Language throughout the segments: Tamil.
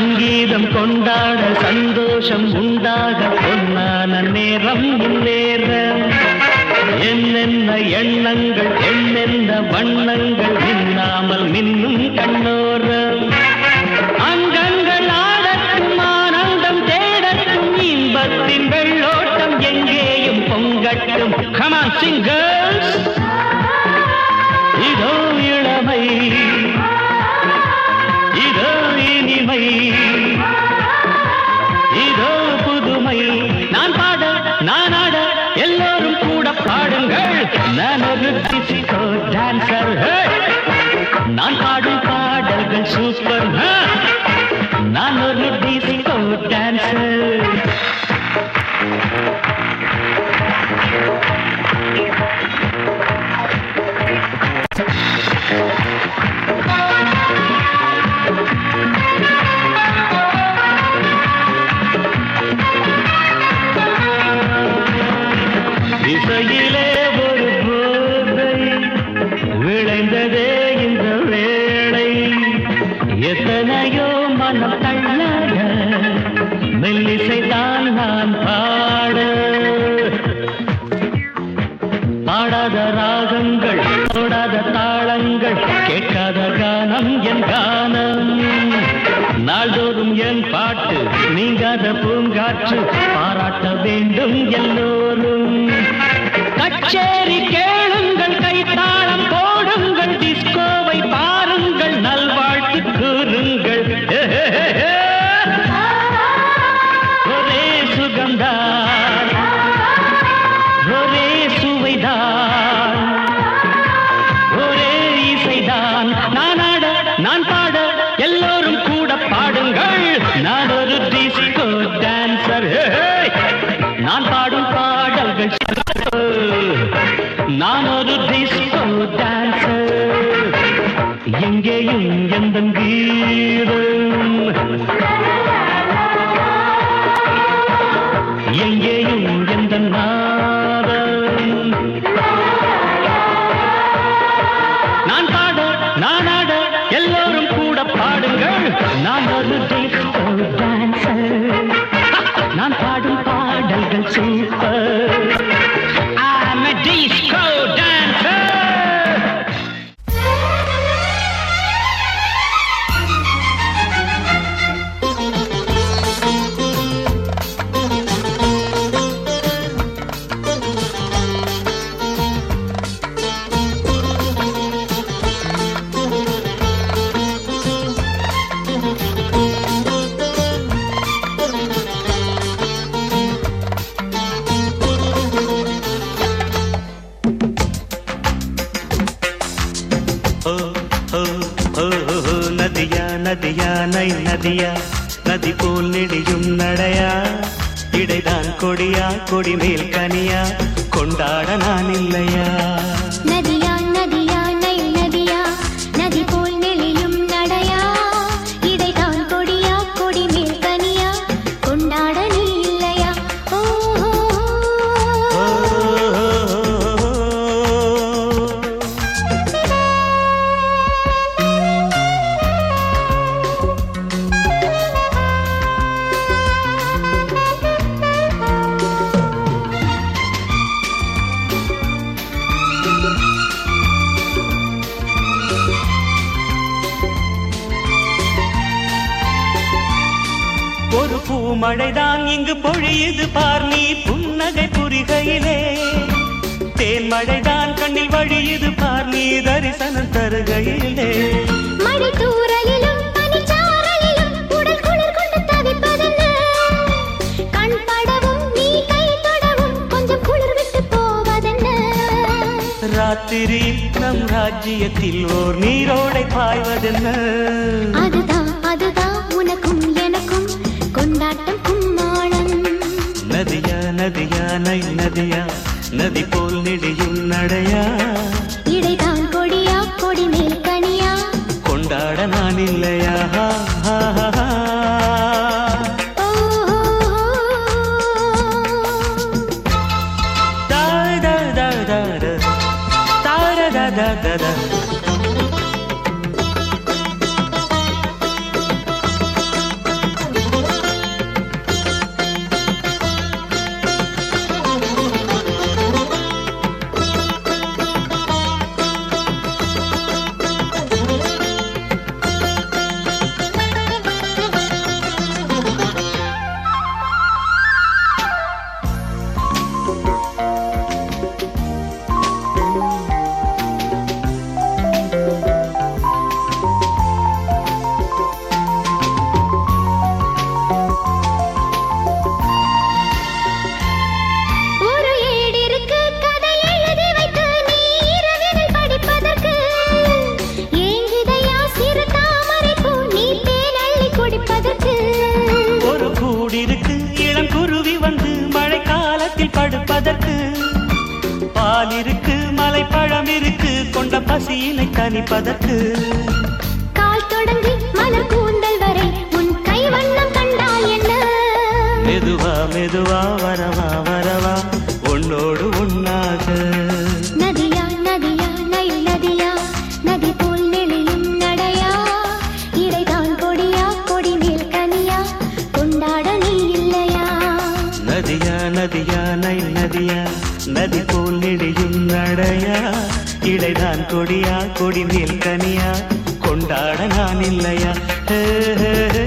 சங்கீதம் கொண்டாட சந்தோஷம் உண்டாக பொன்னான நேரம் இந்நேரம். என்னென்ன எண்ணங்கள் என்னென்ன வண்ணங்கள் இல்லாமல் மின்னும் கண்ணோரம். அங்கங்கள் ஆடட்டும் ஆனந்தம் தேடட்டும் இன்பத்தின் வெள்ளோட்டம் எங்கேயும் பொங்கட்டும். Come on, sing girls. இதோ இளமை இதோ இனிமை இதோ புதுமை. நான் பாட நான் ஆட எல்லோரும் கூட பாடுங்கள். நான் ஒரு டிஸ்கோ டான்சர். நான் பாடும் பாடல்கள் சூப்பர். நான் ஒரு டிஸ்கோ டான்சர். இசையிலே ஒரு போதை விளைந்ததே இந்த வேளை. எத்தனையோ மனம் தள்ளாட மெல்லிசைதான் நான் பாட. பாடாத ராகங்கள் போடாத தாளங்கள் கேட்காத கானம் என் கானம். நாள்தோறும் என் பாட்டு நீங்காத பூங்காற்று பாராட்ட வேண்டும் எல்லோரும். கச்சேரி கேளுங்கள் கைத்தாளம் போடுங்கள் டிஸ்கோவை பாருங்கள் நல்வாழ்த்து கூறுங்கள். ஒரே சுகம்தான் ஒரே சுவைதான் ஒரே இசைதான். நான் ஆட நான் பாட எல்லோரும் கூட பாடுங்கள். நான் ஒரு டிஸ்கோ டான்சர். நான் பாடும் பாடல்கள் நான் ஒரு டிஸ்கோ டான்சர். எங்கேயும் எந்த கீதம் எங்கேயும் எந்த நாதம். நான் பாட நான் ஆட எல்லோரும் கூட பாடுங்கள். நான் ஒரு டிஸ்கோ டான்சர். நான் பாடும் பாடல்கள் super. I'm a disco dancer. Nadiya நை நதியா நதி போல் நெடியும் நடையா. இடைதான் கொடியா கொடிமேல் கனியா கொண்டாட நான் இல்லையா. நதியா நதியா நை நதியா நதி போல் நெளியும் நடையா. இடைதான் கொடியா கொடிமேல் கனியா கொண்டாட நீ இல்லையா. ஒரு பூமழைதான் இங்கு பொழியுது பார் நீ புன்னகை புரிகையிலே. தேன்மழைதான் கண்ணில் வழியுது பார் நீ தரிசனம் தருகையிலே. மழை தூறலிலும் பனிச்சாரலிலும் உடல் குளிர் கொண்டு தவிப்பதென்ன. கண் படவும் நீ கை தொடவும் கொஞ்சம் குளிர் விட்டு போவதென்ன. ராத்திரி நம் ராஜ்யத்தில் ஓர் நீரோடை பாய்வதென்ன. அதுதான் அதுதான் உனக்கும் எனக்கும் கொண்டாட்டம் கும்மாளம். நதியா நதியா நை நதியா நதி போல் நெடியும் நடையா. இடைதான் கொடியா கொடிமேல் கனியா கொண்டாட நான் இல்லையா. குடிப்பதற்கு பால் இருக்கு மலைப்பழம் இருக்கு கொண்ட பசியினை தணிப்பதற்கு கால் தொடங்கி மலர் கூந்தல் வரை உன் கை வண்ணம் கண்டால் என்ன மெதுவா மெதுவா வரவா வரவா உன்னோடு உன்னாக நதியா நதியா நைல் நதியா நதி போல் நெளியும் நடையா இடைதான் கொடியா கொடி மேல் கனியா கொண்டாட நீ இல்லையா நதியா நதியா நைல் நதியா நதி போல் நெடியும் நடையா இடைதான் கொடியா கொடி மேல் கனியா கொண்டாட நான் இல்லையா ஹே, ஹே, ஹே.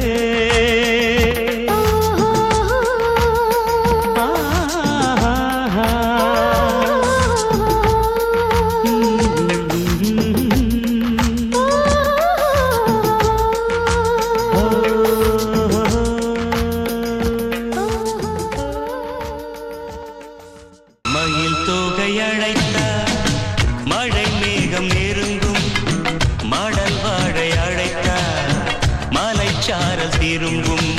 மயில் தோகை அழைத்தார் மழை மேகம் நெருங்கும் மடல் வாழை அழைத்தார் மலைச்சாரல் திரும்பும்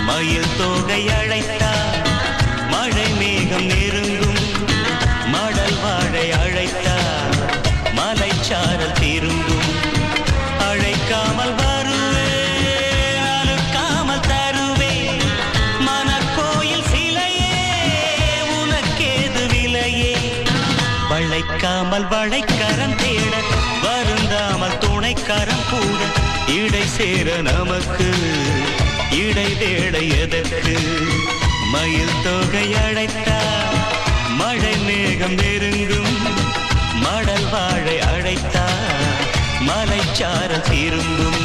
மயில் தோகை அழைத்தார் மழை மேகம் நெருங்கும் மடல் வாழை அழைத்தார் மலைச்சாரல் திரும்பும் அழைக்காமல் வருவே அழுக்காமல் தருவே மனக்கோயில் சிலையே உனக்கேது விலையே வளைக்காமல் வளைக்கரம் தேட வருந்தாமல் துணைக்கரம் கூட இடை சேர நமக்கு இடை தேட எதற்கு மயில் தொகை அழைத்தார் மழை மேகம் நெருங்கும் மடல் வாழை அழைத்தார் மலைச்சாரல் திரும்பும்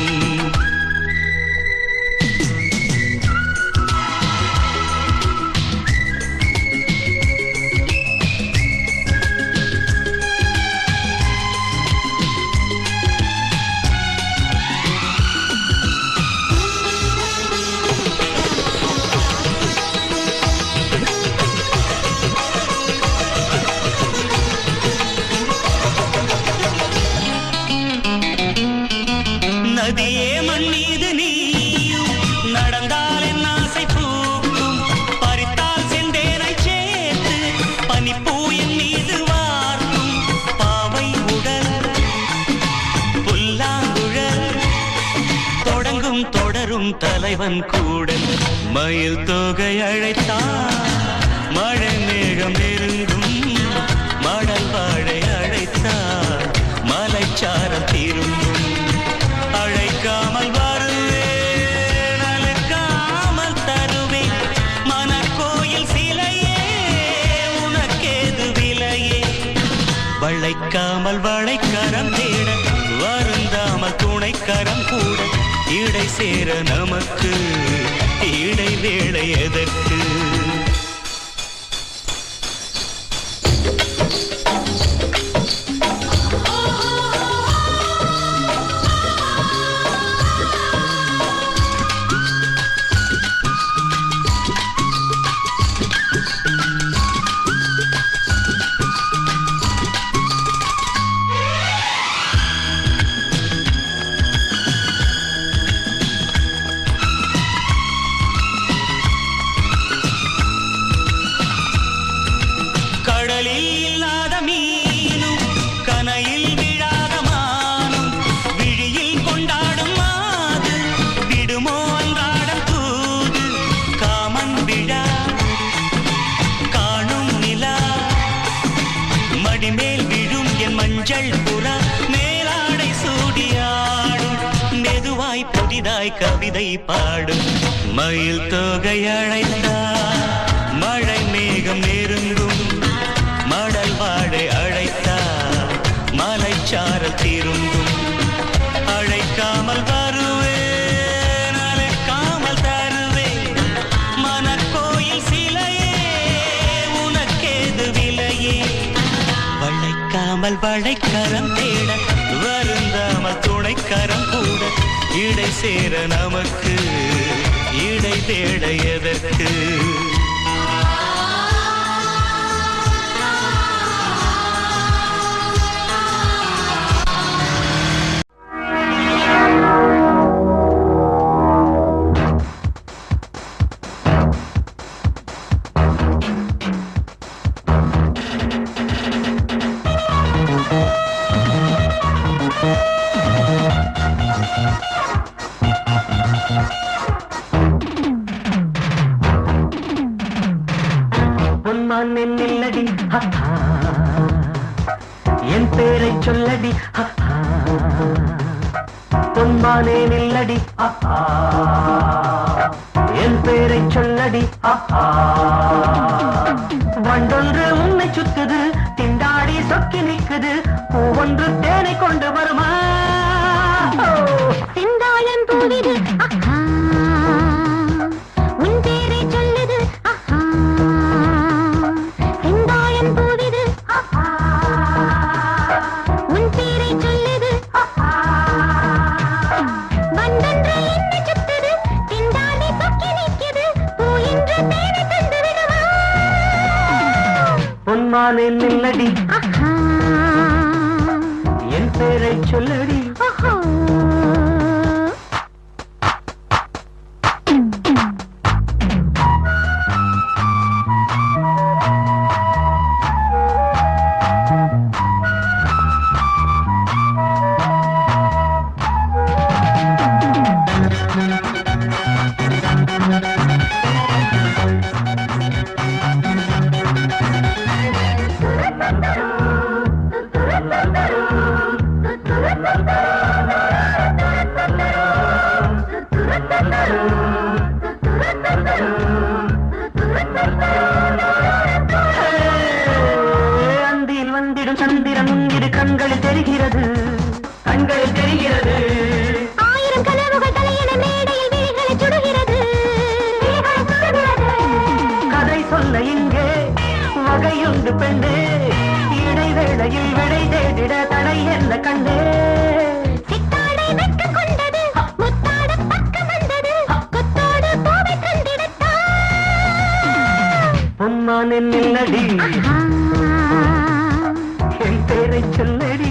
நதியே மண் மீது நீயும் நடந்தால் என் ஆசை பூக்கும் பறித்தால் செந்தேனை சேர்த்து பனிப்பூ என் மீது வார்க்கும் பாவை உடல் புல்லாங்குழல் தொடங்கும் தொடரும் தலைவன் கூட மயில் தொகை அழைத்தான் மழை மேகம் நெருங்கும் மடல் வாழை அழைத்தார் மலைச்சாரல் திரும்பும் அழைக்காமல் வருவேன் அழைக்காமல் தருவேன் மனக்கோயில் சிலையே உனக்கேது விலையே வளைக்காமல் வளைக்கரம் தேட வருந்தாமல் துணைக்கரம் கூட இடை சேர நமக்கு இடை வேளை எதற்கு கடலில் இல்லாத மீனும் கனையில் விழாத மானும் விழியில் கொண்டாடும் மாது விடுமோ அன்றாடம் தூது காமன் விழா காணும் நிலா மடிமேல் விழும் என் மஞ்சள் புறா மேலாடை சூடியாடும் மெதுவாய் புதிதாய் கவிதை பாடும் மயில் தொகை அழைத்தார் மழை மேகம் நெருங்கும் மடல் வாழை அழைத்தார் மலைச்சாரல் திரும்பும் அழைக்காமல் வருவேன் அழைக்காமல் தருவேன் மனக்கோயில் சிலையே உனக்கேது விலையே வளைக்காமல் வளைக்கரம் தேட வருந்தாமல் துணைக்கரம் கூட இடை சேர நமக்கு இடை தேட எதற்கு பொன்மான் நில்லடி என் பேரை சொல்லடி பொன்மானே நில்லடி என் பேரை சொல்லடி வண்டொன்று உன்னை சுத்துது திண்டாடி சொக்கி நிற்குது பூவொன்று தேனை கொண்டு வருமா செந்தாழம் பூவிது உன் பேரை சொல்லுது செந்தாழம் பூவிது உன் பேரை சொல்லுது வந்தன்று என்ன சுத்துது திண்டாடி சொக்கி நிற்குது பூ என்று தேனை தந்து விடுமா பொன்மானே நில்லடி என் பேரை சொல்லடி அந்தியில் வந்திடும் சந்திரன் இரு கண்களில் தெரிகிறது ஆயிரம் கனவுகள் தலையிட மேடையில் விழிகளை சுடுகிறது கதை சொல்ல இங்கே வகையுண்டு பெண்ணே இடைவேளையில் விடை தேடிட தடை என்ன கண்டே சித்தாடை வெட்க கொண்டது முத்தாட பக்கம் வந்தது கொத்தோடு பூவை தந்திடத்தான் பொன்மானே நில்லடி என் பேரை சொல்லடி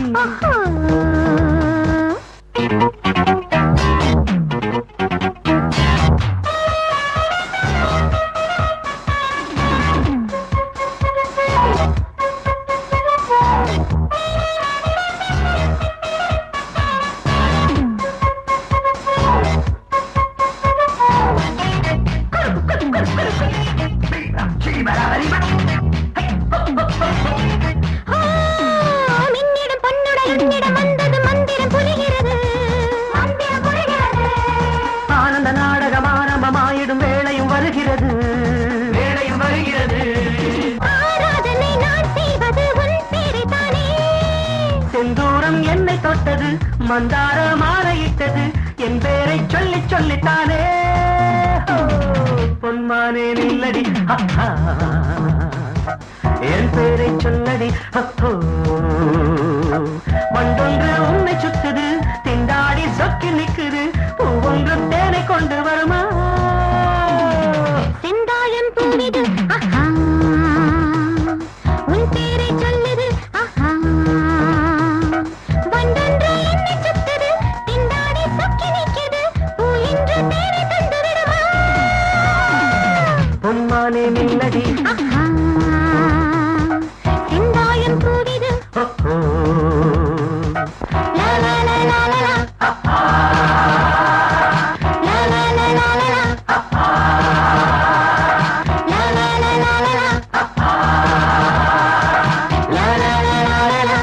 மின்னிடம் பொன்னுட என்னிடம் வந்தது மந்திரம் புரிகிறது ஆனந்த நாடகம் ஆரம்பமாயிடும் வேளையும் வருகிறது ஆராதனை நான் செய்வது உன் பேரை தானே செந்தூரம் என்னை தொட்டது மந்தார மாலையிட்டது என் பேரை சொல்லி சொல்லித்தானே பொன்மானே நில்லடி என் பேரை சொல்லடி மண்டொன்று உன்னை சுத்துது திண்டாடி சொக்கி நிற்குது பூவொன்று தேனை கொண்டு வருமா செந்தாழம் பூவிது உன் பேரை சொல்லுது வண்டொன்று என்னை சுத்துது திண்டாடி சொக்கி நிற்குது பூ என்று தேனை தந்து விடுமா பொன்மானே நில்லடி செந்தாழம் பூவிது லா லா லா லா லா லா. லா லா லா லா லா லா. லா லா லா லா லா லா. லா லா லா லா லா லா.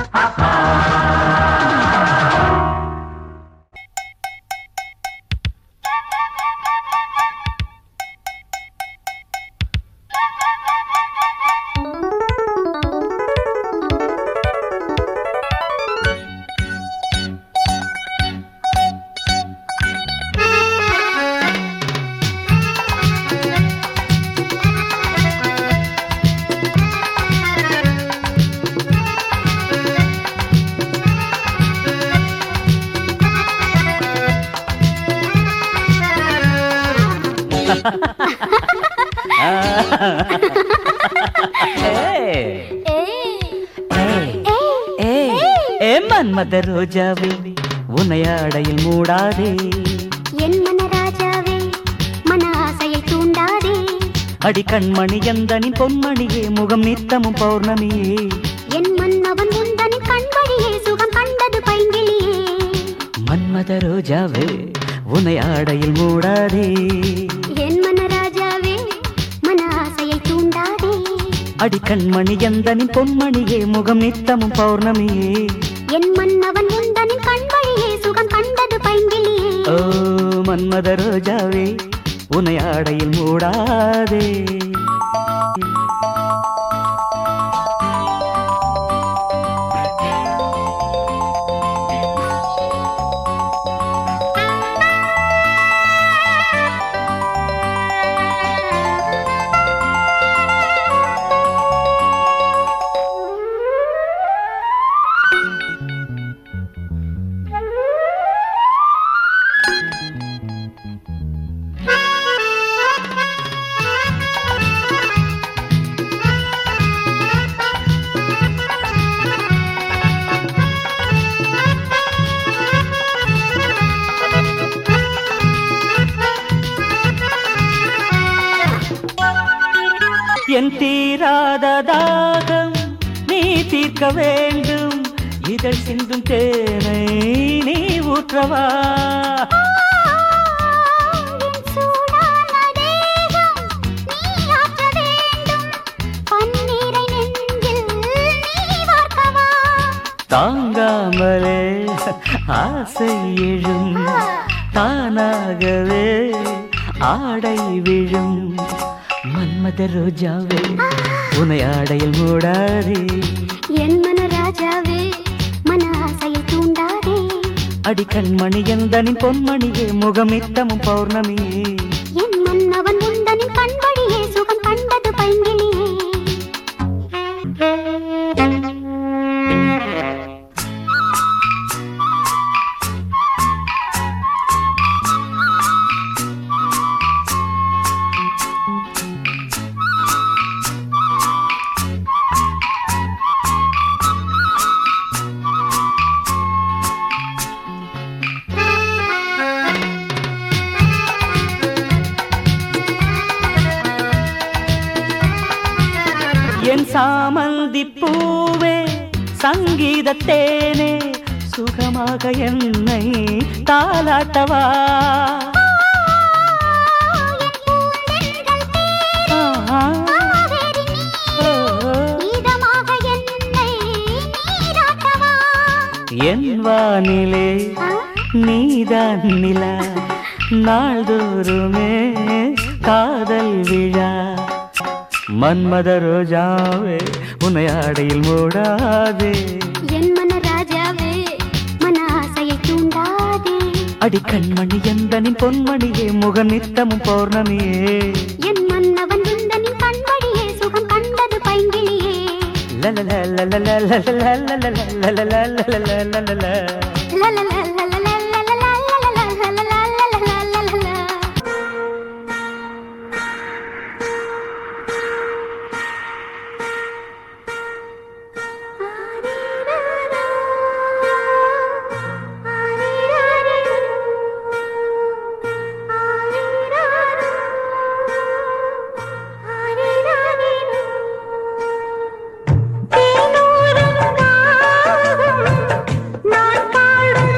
மன்மத ரோஜாவே உன்னையாடையில் மூடாதே என் மனராஜாவே மன ஆசையை தூண்டாதே அடி கண்மணி எந்தனின் பொன்மணியே முகம் நித்தமும் பௌர்ணமியே என் மன்னவன் உந்தனின் கண்வழியே சுகம் கண்டது பைங்கிளியே மன்மத ரோஜாவே உன்னையாடையில் மூடாதே என் மனராஜாவே மன ஆசையை தூண்டாதே அடி கண்மணி எந்தனின் பொன்மணியே முகம் நித்தமும் பௌர்ணமியே என் மன்னவன் உந்தனின் கண்வழியே சுகம் கண்டது பைங்கிலியே ஓ மன்மத ரோஜாவே உனை ஆடையில் மூடாதே என் தீராத தாகம் நீ தீர்க்க வேண்டும் இதழ் சிந்தும் தேனை நீ ஊற்றவா தாங்காமலே ஆசை எழும் தானாகவே ஆடை விழும் மன்மத ரோஜாவே உனை ஆடையில் மூடாதே என் மன ராஜாவே மன ஆசையில் தூண்டாதே அடி கண்மணி எந்தனின் பொன்மணியே முகமித்தமும் பௌர்ணமியே என் மன்னவன் உந்தனின் கண்வழியே சுகம் கண்டது பைங்கிலியே என் சாமந்தி பூவே சங்கீதத்தேனே சுகமாக என்னை தாலாட்டவா என் வானிலே நீதான் நிலா நாள்தோறுமே காதல் விழா மன்மத ரோஜாவே உன்னை ஆடையில் மூடாதே என் மன ராஜாவே மன ஆசையை தூண்டாதே அடி கண்மணி எந்தனின் பொன்மணியே முகம் நித்தமும் பௌர்ணமியே என் மன்னவன் உந்தனின் கண்வழியே சுகம் கண்டது பைங்கிலியே நான் பாடும்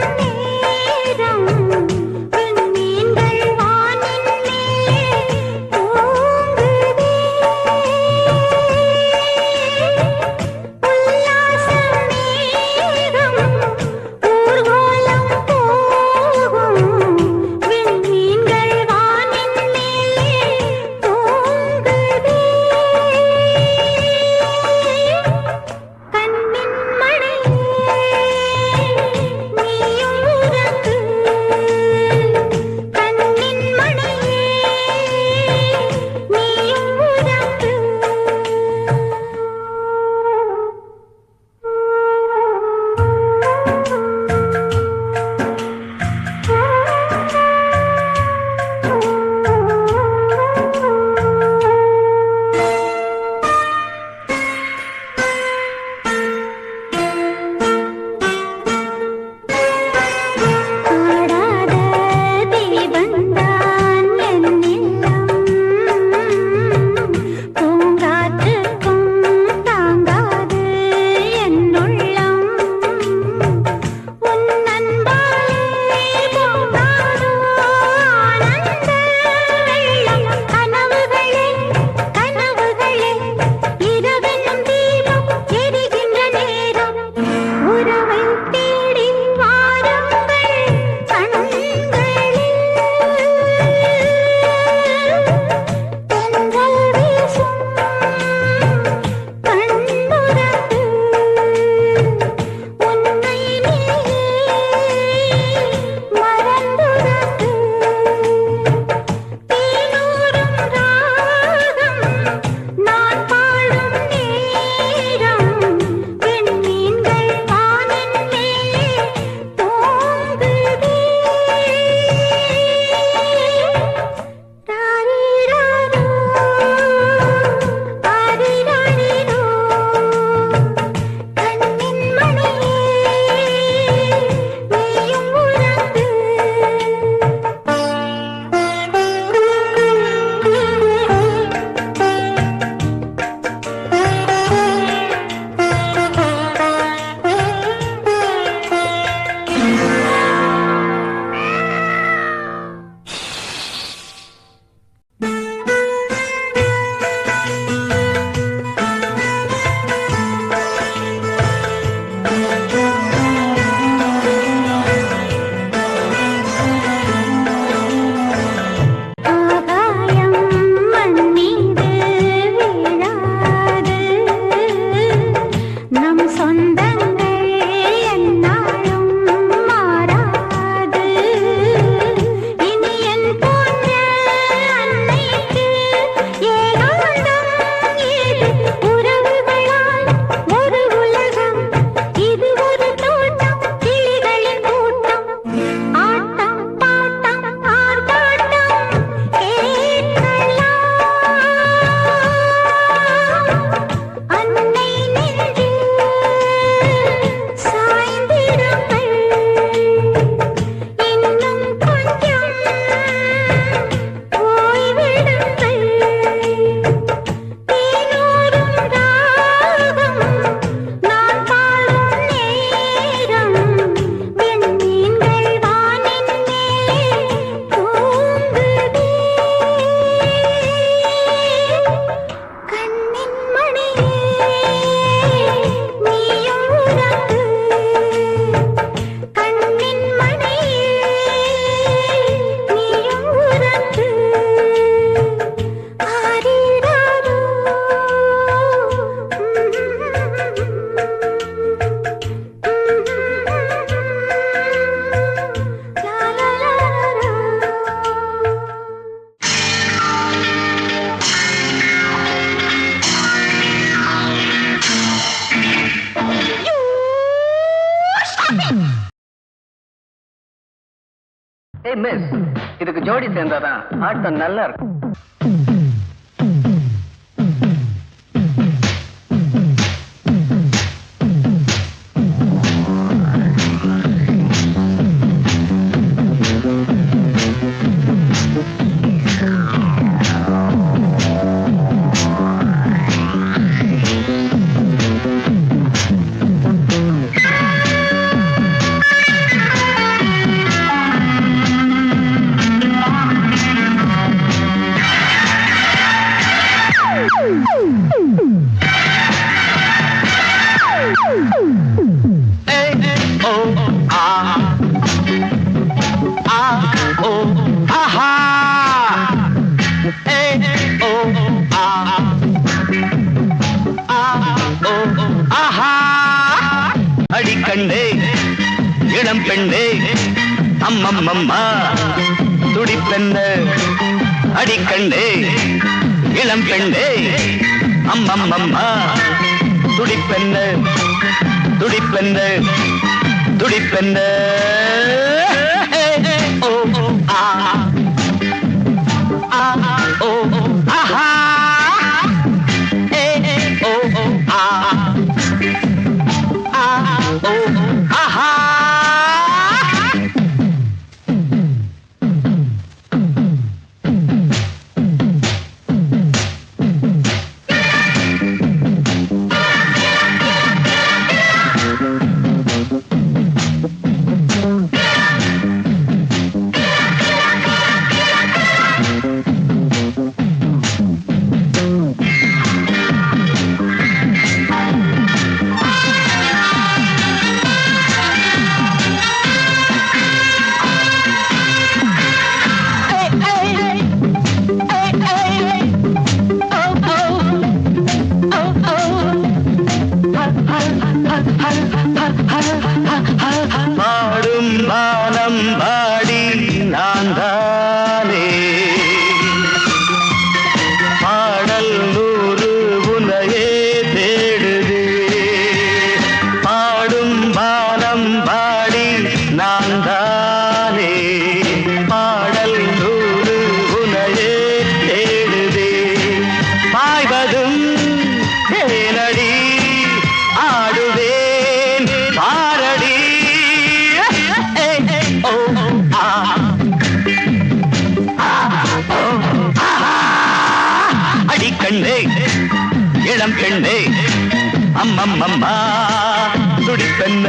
மிஸ். இதுக்கு ஜோடி சேர்ந்தாதான் ஆட்டம் நல்லா இருக்கும். அடிக்கண்டே இளம் பெண்ணே அம்மம்மம்மா துடிப்பெண்ண அடிக்கண்டே இளம் பெண்ணே அம்மம்மம்மா துடிப்பெண்ண துடிப்பெண்ண துடிப்பெண்ண ஓ ஆ ஆ ஓ ஆஹா ஓ ஆ பாடும் வானம் பாடி நான் தானே பாடல் நூறு உனையே தேடுதே பாடும் வானம் பாடி நான் தானே பாடல் நூறு உனையே தேடுதே பாய்வதும் தேனடி ஆடுவேன் பாரடி ஓ ஆ அடிக்கண்ணே இளம் பெண்ணே அம்மம்மம்மா துடிப்பெண்ண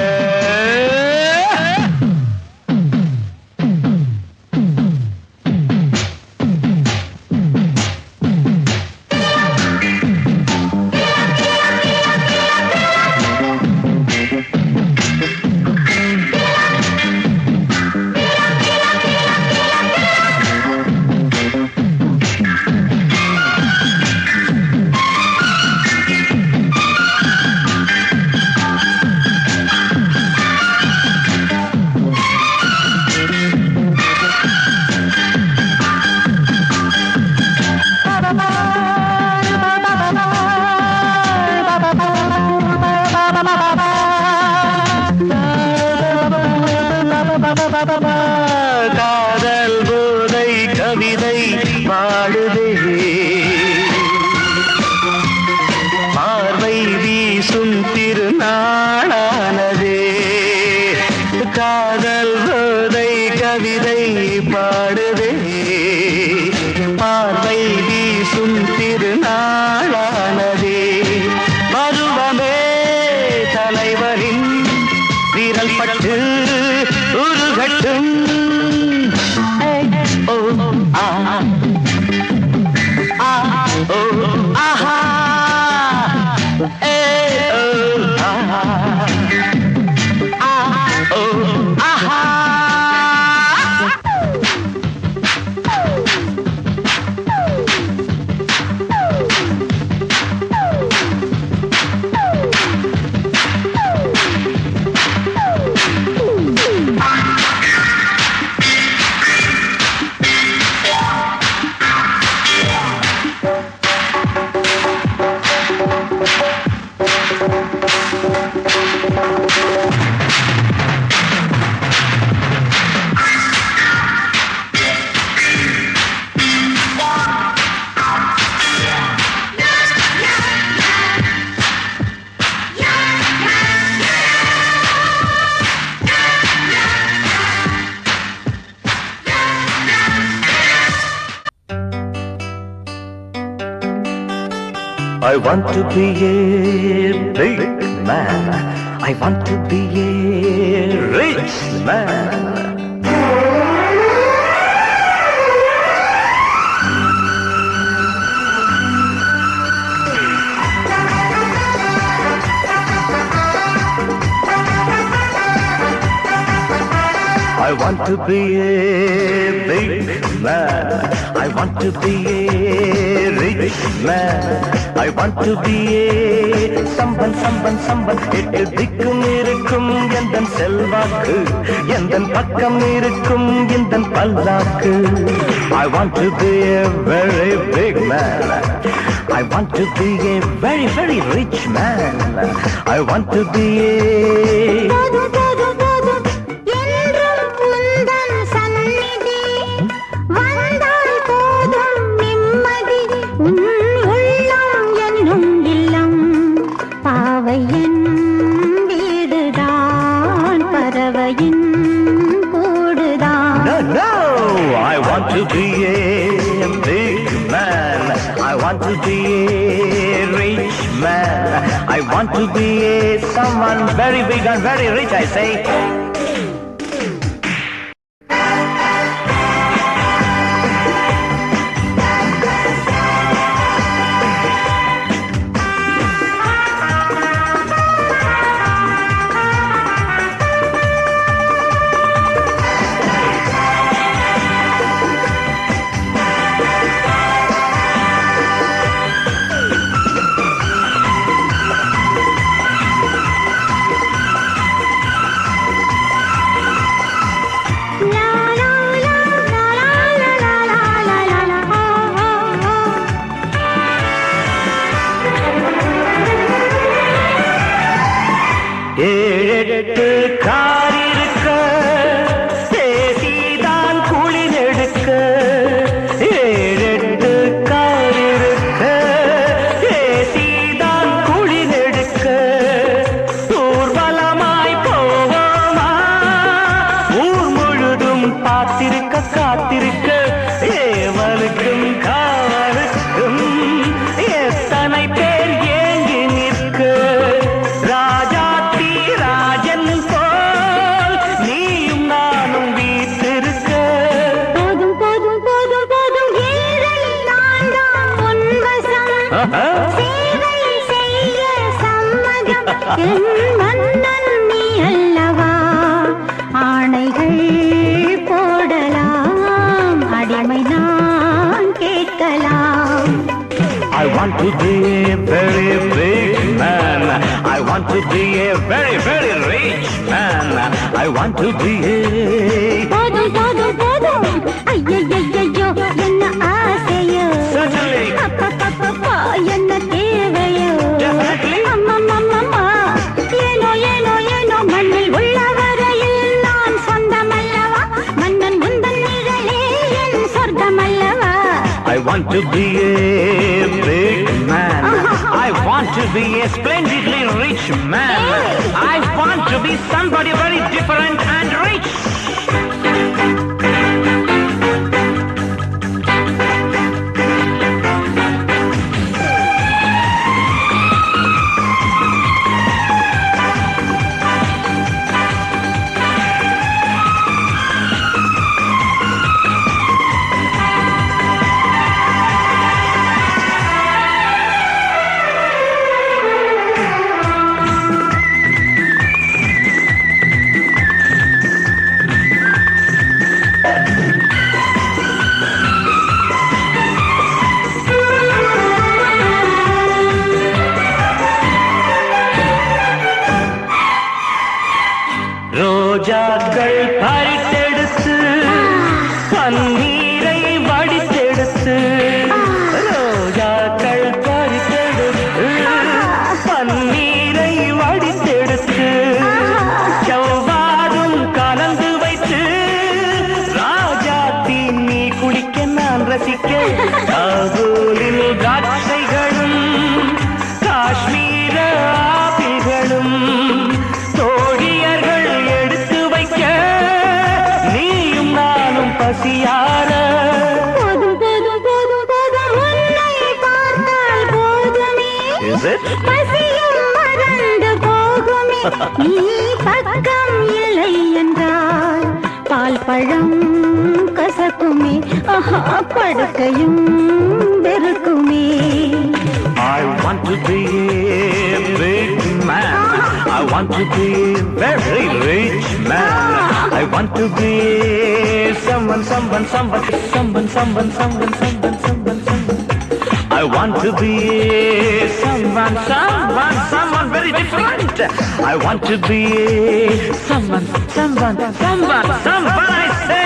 காதல் போதை கவிதை பாடுதே பார்வை வீசும் திருநாளானதே காதல் போதை கவிதை பாடுதே பார்வை வீசும் திருநாளானதே பருவமே தலைவரின் வீரல் பட்டு உருகட்டும் ஓ ஆ ஆ ஓ ஆஹா ஏ ஓ ஆஹா ஆ ஓ ஆஹா I want to be a big man. I want to be a rich man. I want to be a big man. I want to be a rich man. I want to be a someone. எட்டு திக்கும் இருக்கும் எந்தன் செல்வாக்கு, எந்தன் பக்கம் இருக்கும் எந்தன் பல்லாக்கு. I want to be a very big man. I want to be a very, very rich man. I want to be a I want to be a big man. I want to be a rich man. I want to be a someone very big and very rich, I say. ஏழெட்டு கார் இருக்க, தேசிதான் குளிரெடுக்க. ஏழெட்டு கார் இருக்க, தேசிதான் குளிரெடுக்க. ஊர்வலமாய் போவோமா, ஊர் முழுதும் பார்த்திருக்க காத்திருக்க. ஏவலுக்கும் காவலுக்கும் எத்தனை பேர் ஏங்கி நிற்க. ஆணைகள் போடலாம், அடிமை நான் கேட்கலாம். I want to be a very big man. I want to be a very, very rich man. I want to be a போதும் போதும் போதும், ஐயையையோ என்ன ஆசையோ. Certainly. அப்பப்பப்பப்பா என்ன தேவையோ. Definitely. அம்மம்மம்மம்மா, ஏனோ ஏனோ ஏனோ மண்ணில் உள்ள வரையில் நான் சொந்தமல்லவா. மன்னன் முந்தன் நிழலே என் சொர்க்கமல்லவா. I want to be a big man. I want to be a splendidly rich man. I want to be somebody very different and rich. ரோஜாக்கள் பறித்தெடுத்து பன்னீரை வடித்தெடுத்து. ரோஜாக்கள் பறித்தெடுத்து பன்னீரை வடித்தெடுத்து. செவ்வாதும் கலந்து வைத்து ராஜாத்தி நீ குடிக்க நான் ரசிக்க. காபூலில் திராட்சைகளும் காஷ்மீர ஆப்பிள்களும் தோழியர்கள் எடுத்து வைக்க. is it? பசியும் மறந்து போகுமே நீ பக்கம் இல்லை என்றால் பால் பழம் கசக்குமே படுக்கையும் வெறுக்குமே I want to be a big man. I want to be a very rich man. I want to be someone. I want to be someone very different. I want to be someone, I say.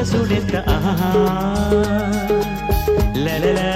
சுடத்த லலலா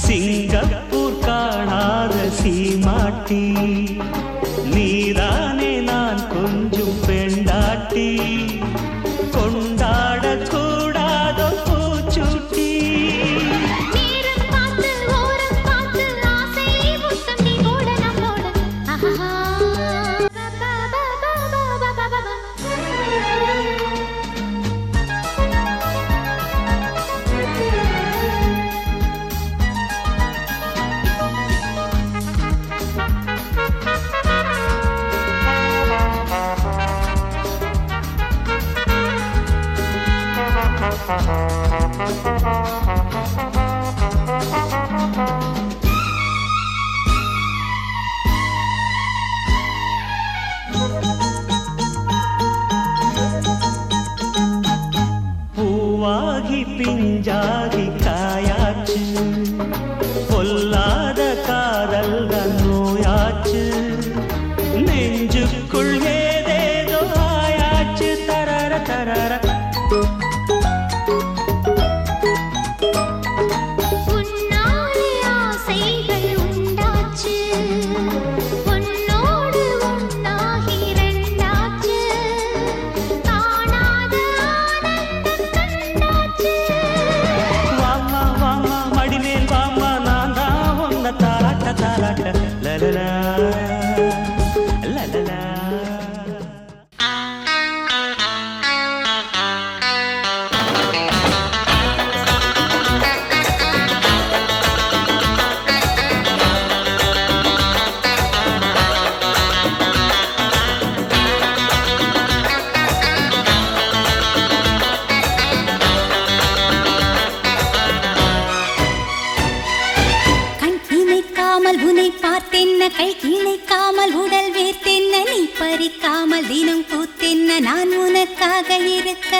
சிங்கப்பூர் காணாத சீமாட்டி நீதானே நான் கொஞ்சம் பெண்டாட்டி கொண்டாட கூடாத பூச்சுட்டி பூவாகி பிஞ்சாகி காயாச்சு பொல்லாத காதல் நோயாச்சு நெஞ்சுக்குள் ஏதேதோ ஆயாச்சு தரர தரர கை இணைக்காமல் உடல் வேர்த்தென்ன நீ பறிக்காமல் தினம் பூத்தென்ன நான் உனக்காக இருக்க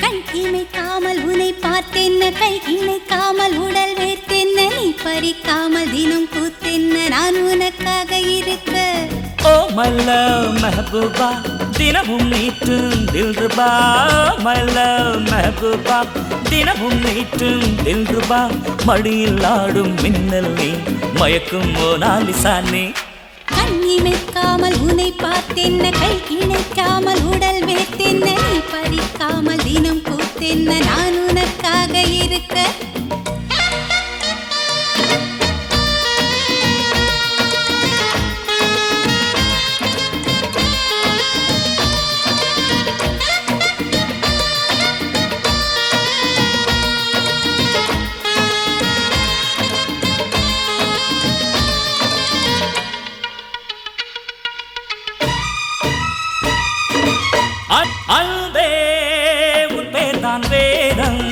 கண் இமைக்காமல் உன்னை பார்த்தென்ன கை இணைக்காமல் உடல் வேர்த்தென்ன நீ பறிக்காமல் தினம் பூத்தென்ன நான் உனக்காக இருக்க ஓ my love மெஹபூபா தினமும் நீட்டும் தில்ருபா my love மெஹபூபா தினமும் நீட்டும் தில்ருபா மடியில் ஆடும் மின்னல் நீ மயக்கும் மோனாலிசா நீ கண்ணிமைக்காமல் உன்னை பார்த்தென்ன கை இணைக்காமல் உடல் வேத்தென்ன நீ பறிக்காமல் தினம் கூத்தென்ன நான் உனக்காக இருக்க அன்பே உன் பேர் தான் வேதம்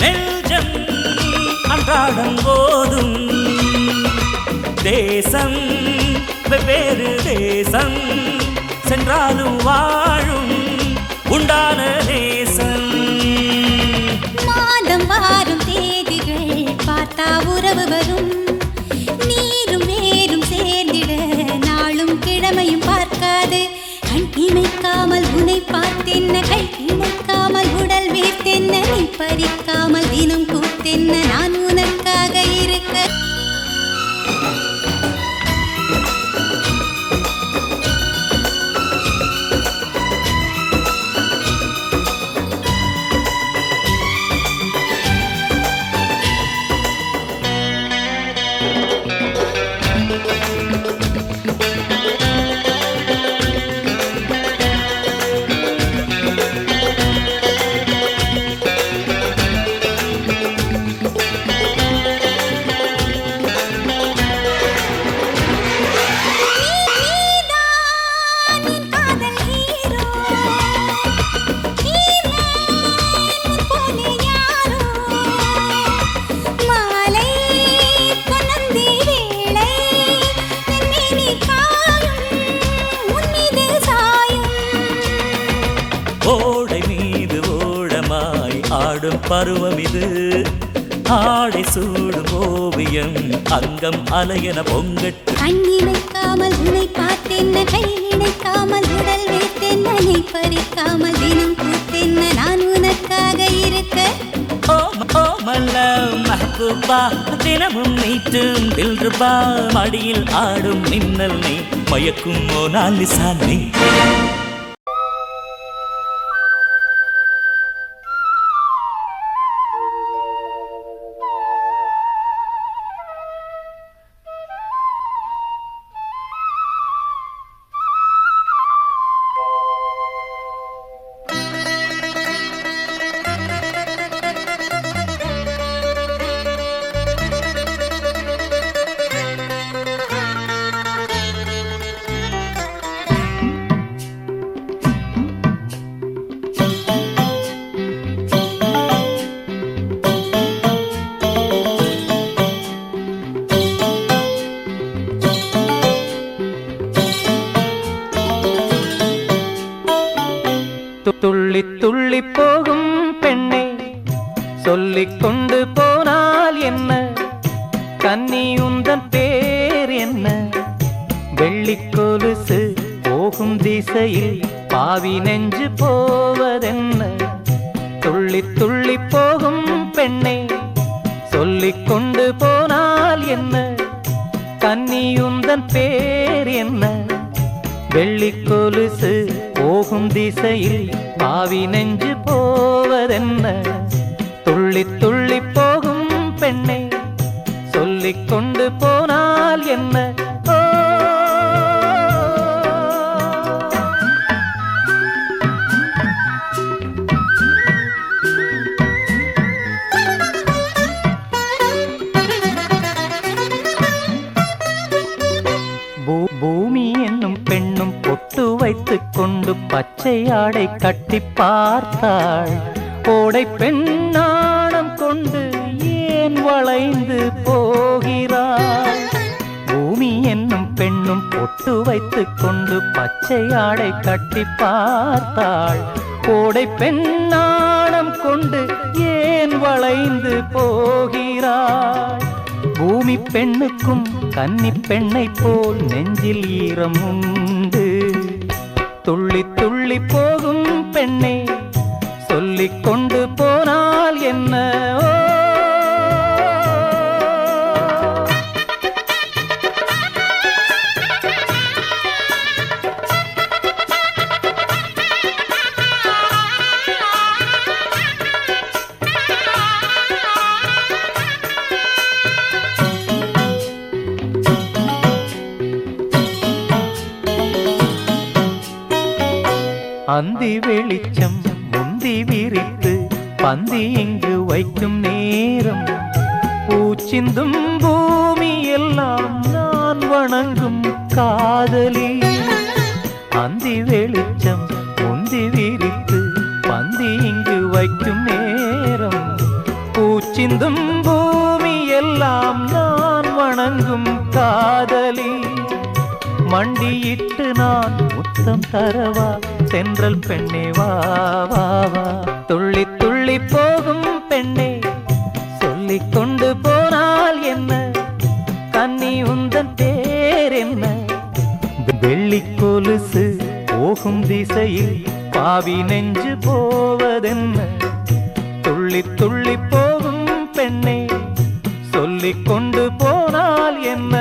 நெஞ்சம் அன்றாடம் போதும் தேசம் வெவ்வேறு தேசம் சென்றாலும் வாழும் உண்டான தேசம் மாதம் வாரும் தேதிகள் பார்த்தா உறவு வரும் நீரும் நேரும் சேர்ந்திட நாளும் கிழமையும் பார்க்காது கண் இமைக்காமல் உன்னை பார்த்தென்ன கை இணைக்காமல் உடல் வேத்தென்ன நீ பறிக்காமல் தினம் கூத்தென்ன நான் உனக்காக இருக்க பருவம் இது ஆடை சூடும் ஓவியம் அங்கம் அலையன பொங்கட்டு கண்ணிமைக்காமல் உன்னை பார்த்தென்ன கை இணைக்காமல் உடல் வேத்தென்ன நீ பறிக்காமல் தினம் கூத்தென்ன நான் உனக்காக இருக்க ஓ மல்ல மெஹபூபா தினமும் நீட்டும் தில்ருபா மடியில் ஆடும் மின்னல் நீ மயக்கும் மோனாலிசா நீ துள்ளி துள்ளி போகும் பெண்ணை சொல்லிக் கொண்டு போனால் என்ன கன்னி உந்தன் பேர் என்ன வெள்ளிக் கொலுசு போகும் திசையில் பாவி நெஞ்சு போவதென்ன துள்ளி துள்ளி போகும் பெண்ணை சொல்லிக் கொண்டு போனால் என்ன கன்னி உந்தன் பேர் என்ன வெள்ளிக் கொலுசு போகும் திசையில் பாவி நெஞ்சு போவதென்ன துள்ளி துள்ளி போகும் பெண்ணை சொல்லிக் கொண்டு போனால் என்ன பூமி என்னும் பெண்ணும் பொட்டு வைத்துக் கொண்டு பச்சை ஆடை கட்டி பார்த்தாள் கோடை பெண்ணாணம் கொண்டு ஏன் வளைந்து போகிறாள் பூமி என்னும் பெண்ணும் பொட்டு வைத்துக் கொண்டு பச்சை ஆடை கட்டி பார்த்தாள் கோடை பெண்ணாணம் கொண்டு ஏன் வளைந்து போகிறாள் பூமி பெண்ணுக்கும் கன்னி பெண்ணை போல் நெஞ்சில் ஈரம் உண்டு. துள்ளி துள்ளி போகும் பெண்ணே சொல்லிக் கொண்டு போனால் என்ன? அந்தி வெளிச்சம் முந்தி விரித்து பந்தி இங்கு வைக்கும் நேரம், பூச்சிந்தும் பூமி எல்லாம் நான் வணங்கும் காதலி. அந்தி வெளிச்சம் முந்தி விரித்து பந்தி இங்கு வைக்கும் நேரம், பூச்சிந்தும் பூமி எல்லாம் நான் வணங்கும் காதலி. மண்டியிட்டு நான் முத்தம் தரவா தென்றல் பெண்ணே வா வா வா. துள்ளி துள்ளி போகும் பெண்ணே சொல்லிக் கொண்டு போனால் என்ன? கன்னி உந்தன் பேர் என்ன? வெள்ளி கொலுசு போகும் திசையில் பாவி நெஞ்சு போவதென்ன? துள்ளி துள்ளி போகும் பெண்ணே சொல்லிக் கொண்டு போனால் என்ன?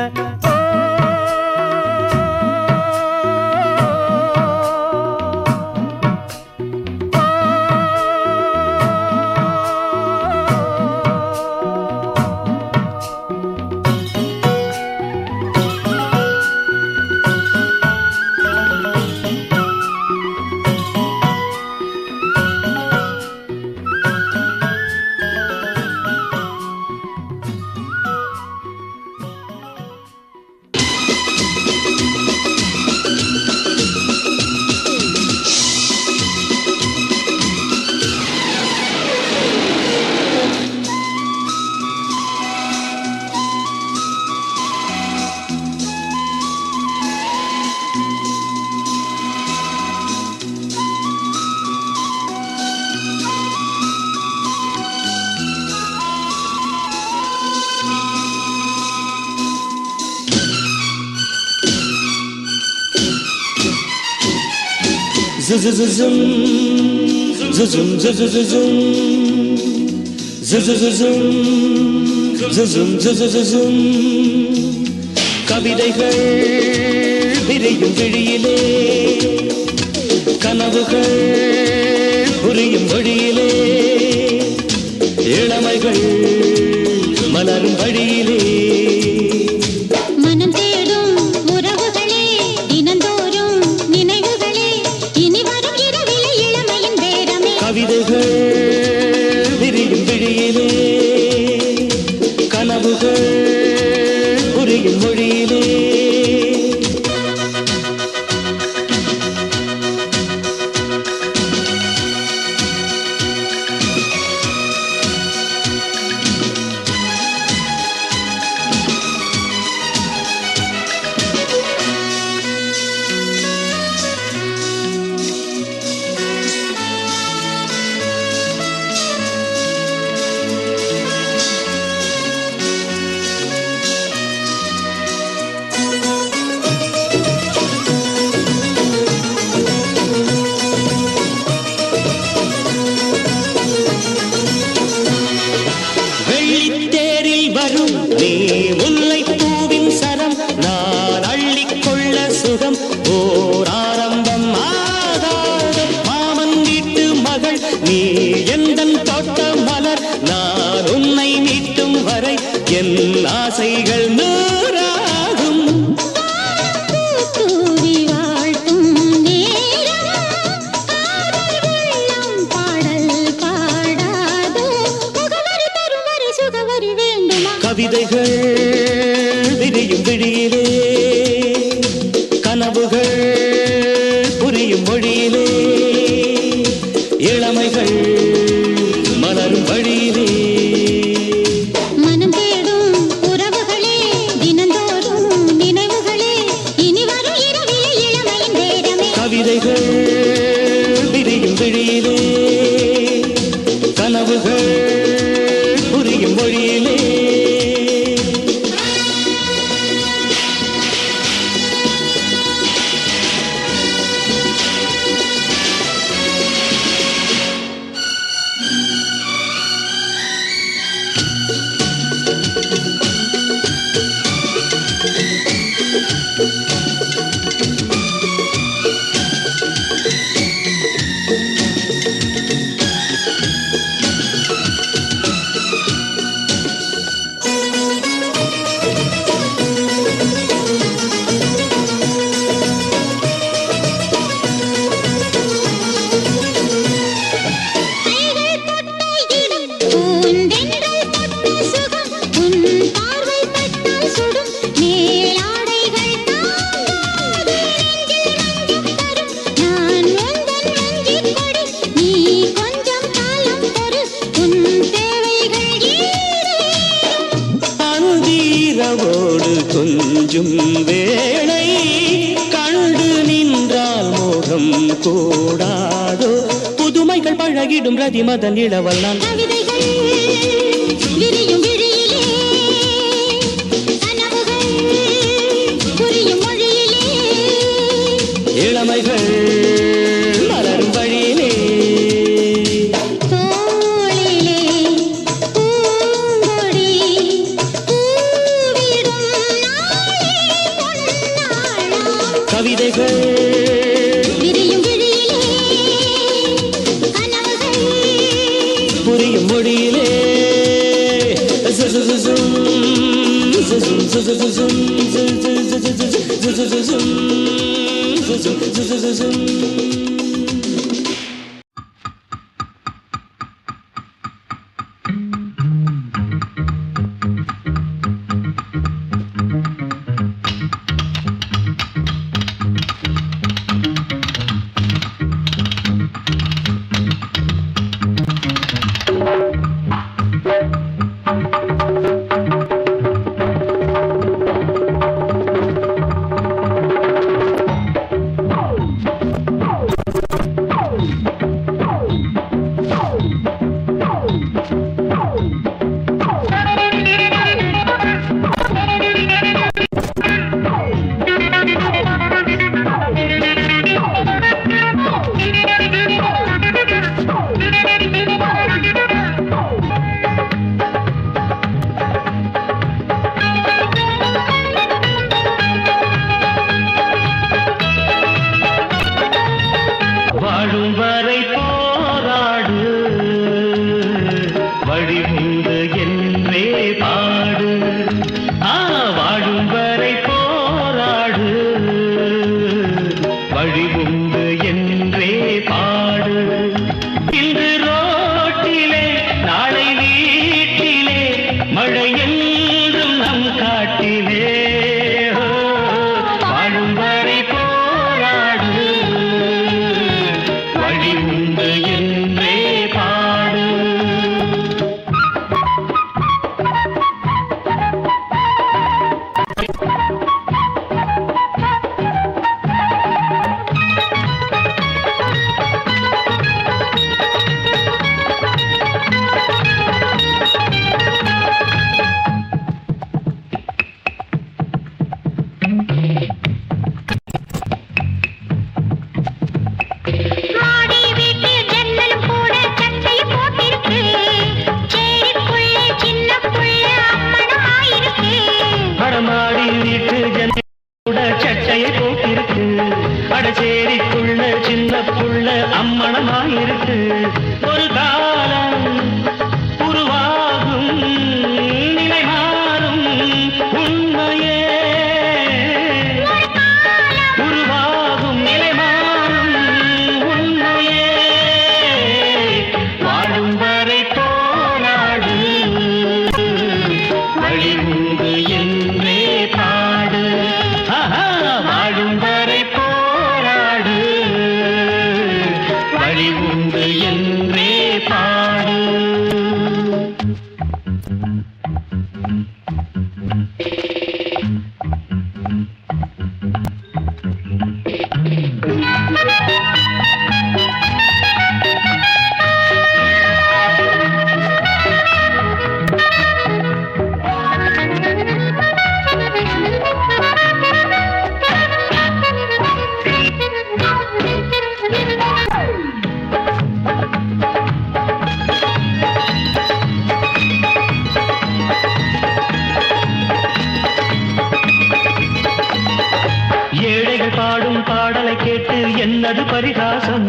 கவிதைகள் விரியும் விழியிலே, கனவுகள் புரியும் வழியிலே, இளமைகள் மலரும் வழியிலே. மனம் தேடும் உறவுகளே, தினந்தோறும் நினைவுகளே, இனி வரும் இரவிலே இளமையின் பேரமே. கவிதைகள் விரியும் விழியிலே, கனவுகள் புரியும் மொழியிலே. ஆசைகள் நூறாகும். கூவி வாழ்த்தும் நேரம், காதல் வெள்ளம் பாடல் பாடாதோ, முகவரி தருவரி சுகவரி வேண்டுமா? கவிதைகள் விரியும் விழியிலே, கனவுகள் புரியும் மொழியிலே, இளமைகள் மலரும் வழியிலே. மனம் தேடும் உறவுகளே, தினந்தோறும் நினைவுகளே, இனி வரும் இரவிலே இளமையின் வேடமே. கவிதைகள் விரியும் விழியிலே, கனவுகள் புரியும் மொழியிலே, கூடாதோ புதுமைகள் பழகிடும் ரதிமதன் இளவல்லான் கவிதைகள் விரியும் விழியிலே கனவுகள் புரியும் மொழியிலே இளமைகள் மலரும் வழியிலே தோளிலே பூங்கொடி பூவிடும் நாளே பொன்னாளாம் கவிதைகள் விரியும் விழியிலே கனவுகள் புரியும் மொழியிலே வாழும் வரை போராடு வழி உண்டு என்றே பாடு வாழும் வரை போராடு வழி உண்டு என்றே பாடு இன்று ரோட்டிலே நாளை வீட்டிலே மழை என்றும் நம் காட்டிலே வாழும் வரை போராடு வழி உண்டு என்றே பாடு மாடி வீட்டு ஜன்னலும் கூட சட்டை போட்டிருக்கு சேரிக்குள்ளே சின்ன புள்ள அம்மனமாயிருக்கு படமாடி வீட்டு ஜன்னல் கூட சட்டையை போட்டிருக்கு அடச்சேரிக்குள்ள சின்ன புள்ள அம்மணமாயிருக்கு ஒரு காலம் உருவாகும் நிலை மாறும் உண்மையே உருவாகும் நிலை மாறும் உண்மையே வாழும் வரை போராடு வழி உண்டு என்றே பாடு வாழும் வரை போராடு வழி உண்டு என்றே பாடு ஏழைகள் பாடும் பாடலை கேட்டு என்னது பரிகாசம்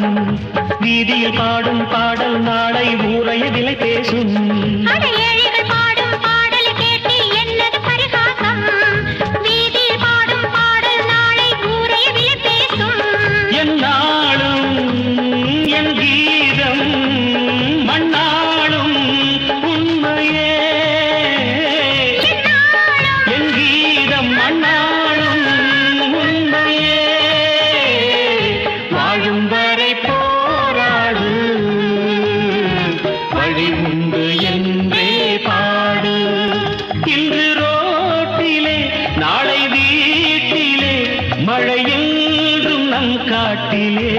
வீதியில் பாடும் பாடல் நாளை ஊரைய விலை பேசும் அட ஏழைகள் பாடும் பாடல் கேட்டு என்னது பரிகாசம் வீதியில் பாடும் பாடல் நாளை ஊரே விலை பேசும் என் நாளும் என் கீதம் மண்ணாளும் உண்மையே என் கீதம் மண்ணாளும் உண்மையே வாழும் வரை போராடு வழி உண்டு என்றே பாடு இன்று ரோட்டிலே நாளை வீட்டிலே மழை என்றும் நம் காட்டிலே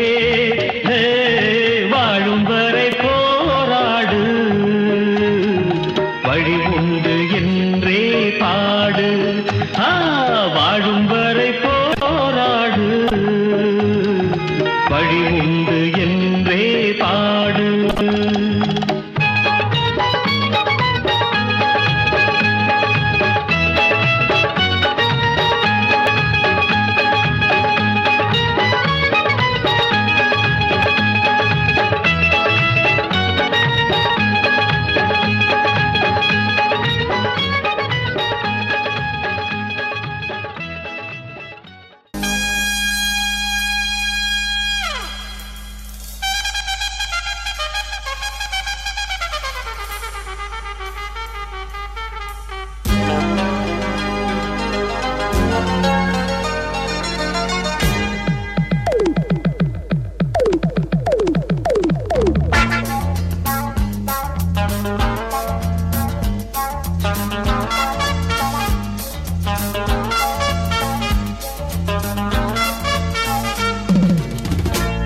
வழி உண்டு என்றே பாடு.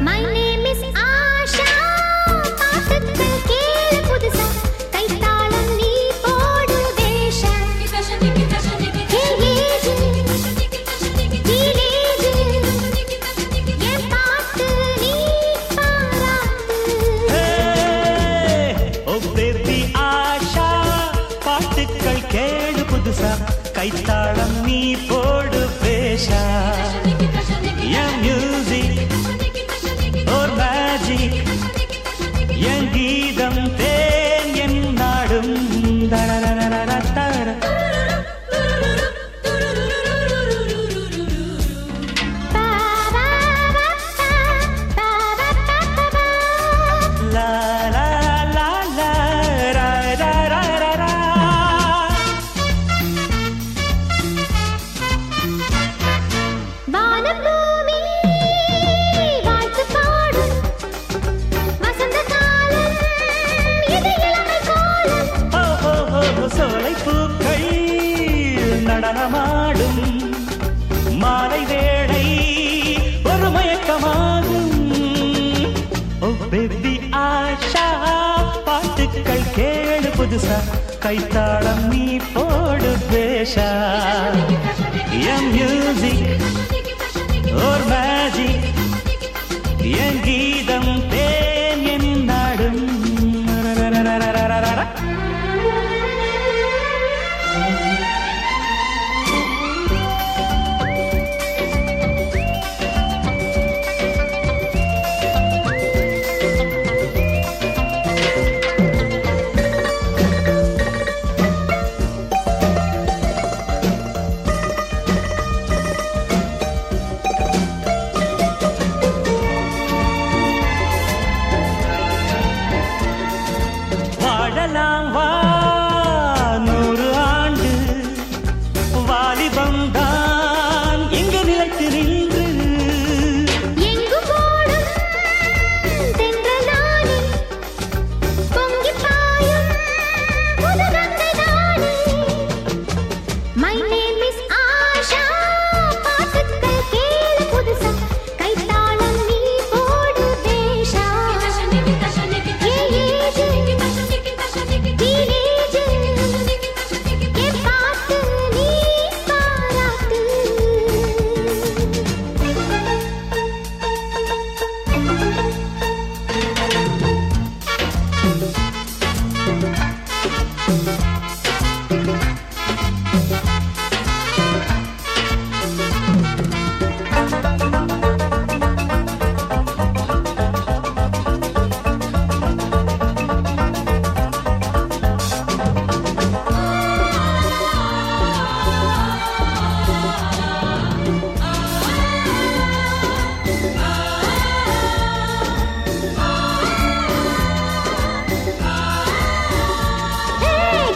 My name is Asha. பாட்டுக்கள் கேளு புதுசா. கைத்தாளம் நீ போடு வேஷா. Teenage, என் பாட்டு நீ பாராட்டு. ஓ பேபி ஆஷா பாட்டுக்கள் கேளு புதுசா கைத்தாளம் நீ போடு பேஷா என் மியூசிக் ஒரு மேஜிக் என் கீதம் தேன் என் நாடும் தரரரரரரர. லா லா லா லா ரா ரா ரா ரா ரா. வானபூமி வாழ்த்து பாடும். வசந்த காலம் இது இளமை காலம். ஓ ஓ ஓ சோலை பூக்கள் நடனமாடும் மாலை வேளை ஒரு மயக்கமாகும். ஓ பேபி ஆஷா பாட்டுக்கள் கேளு புதுசா கைத்தாளம் நீ போடு பேஷா என் மியூசிக் ஒரு மேஜிக் என் கீதம் தேன் என் நாடும் ரரரரரரரர. வாழலாம் வா 100 ஆண்டு வாலிபம் தான் இங்கு நிலைத்து நின்று. எங்கு போடும் தென்றலானே பொங்கி பாயும் புது கங்கை தானே. My name is Asha. பாட்டுக்கள் கேளு புதுசா கைத்தாளம் நீ போடு வேஷா. Teenage, என் பாட்டு நீ பாராட்டு.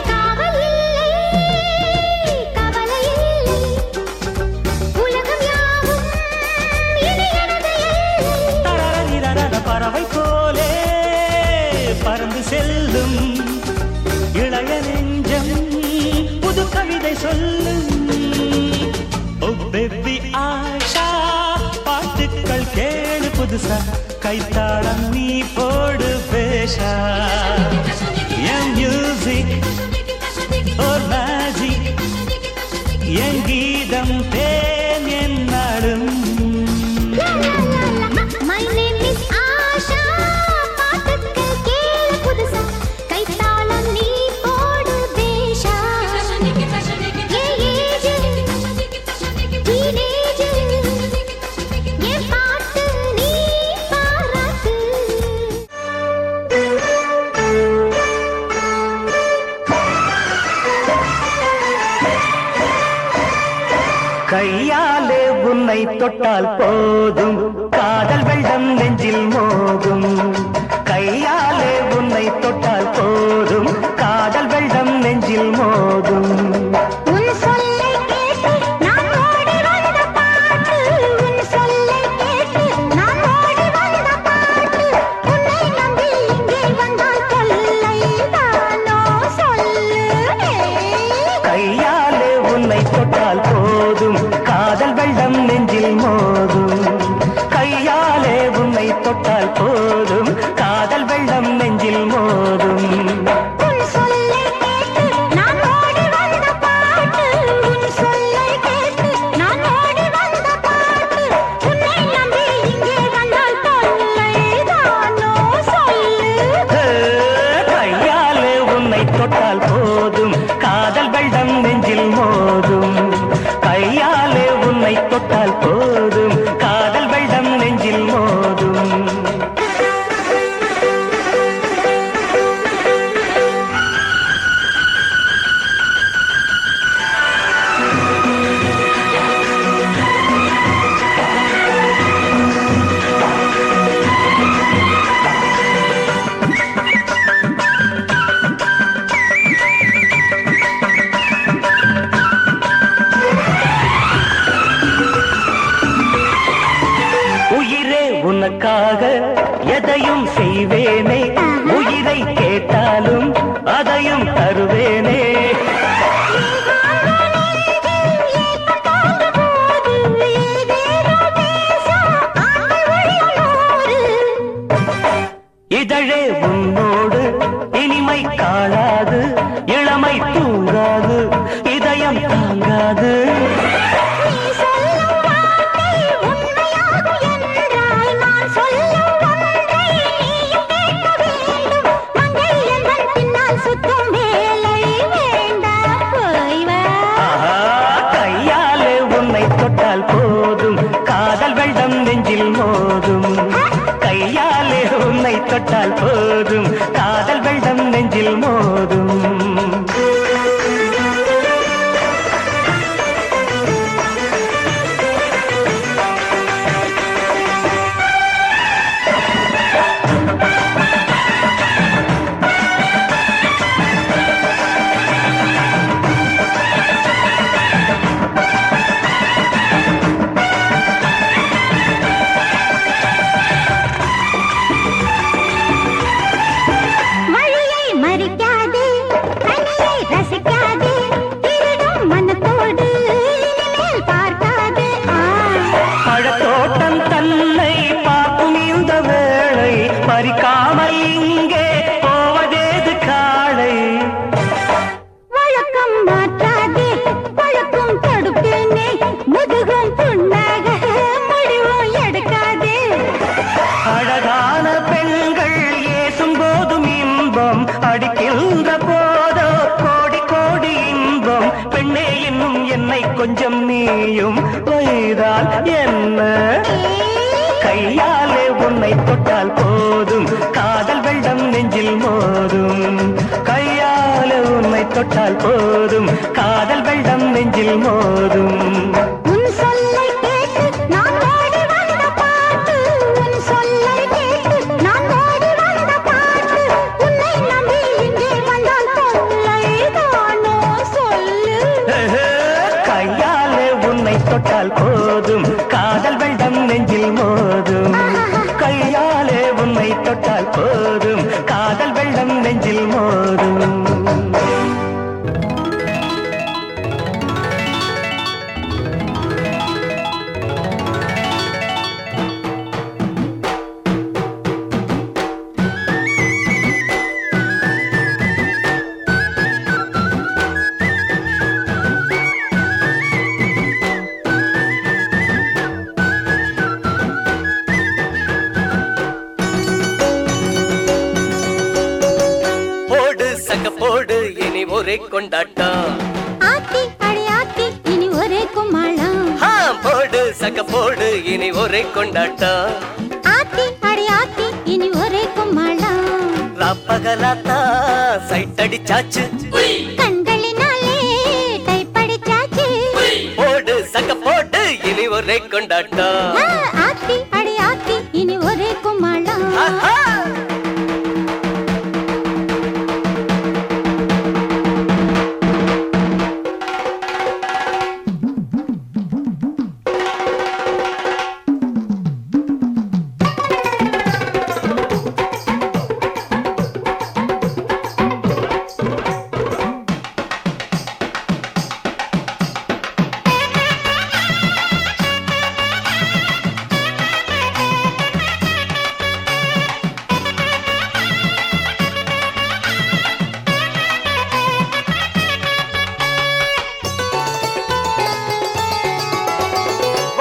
காவல் இல்லை, கவலை இல்லை. உலகம் யாவும் இனி எனது எல்லை. தரரரிரரர பறவை போலே பறந்து செல்லும் இளைய நெஞ்சம் புது கவிதை சொல்லும். ஓ பேபி ஆஷா பாட்டுக்கள் கேளு புதுசா கைத்தாளம் நீ போடு பேஷா என் மியூசிக் ஒரு மேஜிக் என் கீதம் தேன் என் நாடும். My name தொட்டால் போதும் காதல் வெள்ளம் நெஞ்சில் மோதும் கையாலே உன்னை தொட்டால் போதும் காதல் வெள்ளம் நெஞ்சில் மோதும் உன் சொல்லை கேட்டு நான் ஓடி வந்த பாட்டு உன் சொல்லை கேட்டு நான் ஓடி வந்த பாட்டு உன்னை நம்பி இங்கே வந்தால் தொல்லை தானோ சொல்லு கையாலே உன்னை தொட்டால் போதும் காதல் வெள்ளம் நெஞ்சில் மோதும் கையாலே உன்னை தொட்டால் போதும் காதல் வெள்ளம் நெஞ்சில் மோதும் உன் சொல்லை கேட்டு நான் ஓடி வந்த பாட்டு உன் சொல்லை கேட்டு நான் ஓடி வந்த பாட்டு உன்னை நம்பி இங்கே வந்தால் தொல்லை தானோ சொல்லு கையாலே உன்னை தொட்டால் போதும் காதல் வெள்ளம் நெஞ்சில் மோதும் கையாலே உன்னை தொட்டால் போதும் காதல் வெள்ளம் நெஞ்சில் மோதும் உயிரே உனக்காக எதையும் செய்வேனே உயிரை கேட்டாலும் அதையும் தருவேனே இதழே உன்னோடு இனிமை காணாது இளமை தூங்காது இதயம் தாங்காது கையாலே உன்னை தொட்டால் போதும் காதல் வெள்ளம் நெஞ்சில் மோதும் கையாலே உன்னை தொட்டால் போதும் காதல் வெள்ளம் நெஞ்சில் மோதும் வழியை மறிக்காதே தனியை ரசிக்காதே திருடும் மனத்தோடு இனிமேல் பார்க்காதே பழத்தோட்டம் தன்னை பார்க்கும் இந்த வேளை பறிக்காமல் இங்கே போவதேது காளை வழக்கம் மாற்றாதே பழக்கம் தடுப்பேனே முதுகும் புண்ணாக முடிவும் எடுக்காதே அழகான பெண்கள் ஏசும் போதும் இன்பம் அடிக்கின்ற போதோ கோடி கோடி இன்பம் பெண்ணே இன்னும் என்னை கொஞ்சம் நீயும் வைதால் என்ன கையாலே உன்னை தொட்டால் போதும் காதல் வெள்ளம் நெஞ்சில் மோதும் கையாலே உன்னை தொட்டால் போதும் காதல் வெள்ளம் நெஞ்சில் மோதும் உன் சொல்லை கேட்டு நான் ஓடி வந்த பாட்டு உன் சொல்லை கேட்டு நான் ஓடி வந்த பாட்டு உன்னை நம்பி இங்கே வந்தால் தொல்லை தானோ சொல்லு கையாலே உன்னை தொட்டால் போதும் காதல் வெள்ளம் நெஞ்சில் மோதும் கையாலே உன்னை தொட்டால் போதும் காதல் வெள்ளம் நெஞ்சில் மோதும் போடு இனி ஒரே கொண்டாட்டம் ஆத்தி அடி ஆத்தி இனி ஒரே கும்மாளம் போடு சக்க போடு இனி ஒரே கொண்டாட்டம் ஆத்தி அடி ஆத்தி இனி ஒரே கும்மாளம் ராப்பகலாத்தா சைட் அடிச்சாச்சு கண்களினாலே டைப் அடிச்சாச்சு போடு சக்க போடு இனி ஒரே கொண்டாட்டம். ஆத்தி அடி ஆத்தி இனி ஒரே கும்மாளம்.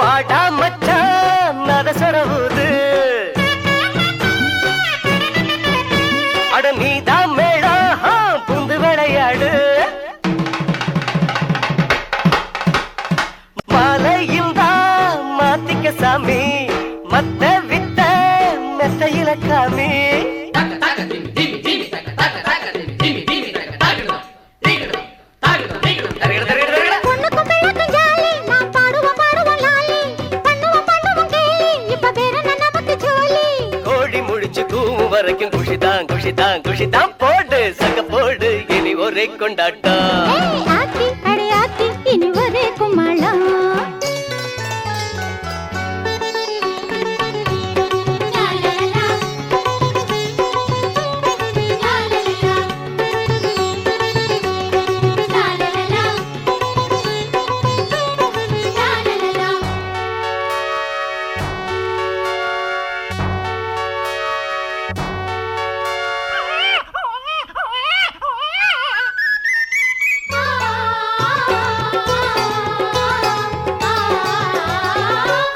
வாடா மச்சான் நரசரவுது அட நீதான் மேடா புந்து விளையாடு மாலையில் தான் மாத்திக்க சாமி மத்த வித்த மெத்தையில காமி பொண்ணுக்கும் பிள்ளைக்கும் ஜாலி, நான் பாடுவோம் பாடுவோம் லாலி. பண்ணுவோம் பண்ணுவோம் கேலி, இப்ப வேற என்ன நமக்கு ஜோலி. கோழி முழிச்சு கூவும் வரைக்கும் குஷிதான் குஷிதான் குஷிதான் போடு சக்க போடு இனி ஒரே கொண்டாட்டம். ஏய், ஆத்தி அடி ஆத்தி இனி ஒரே கும்மாளம்.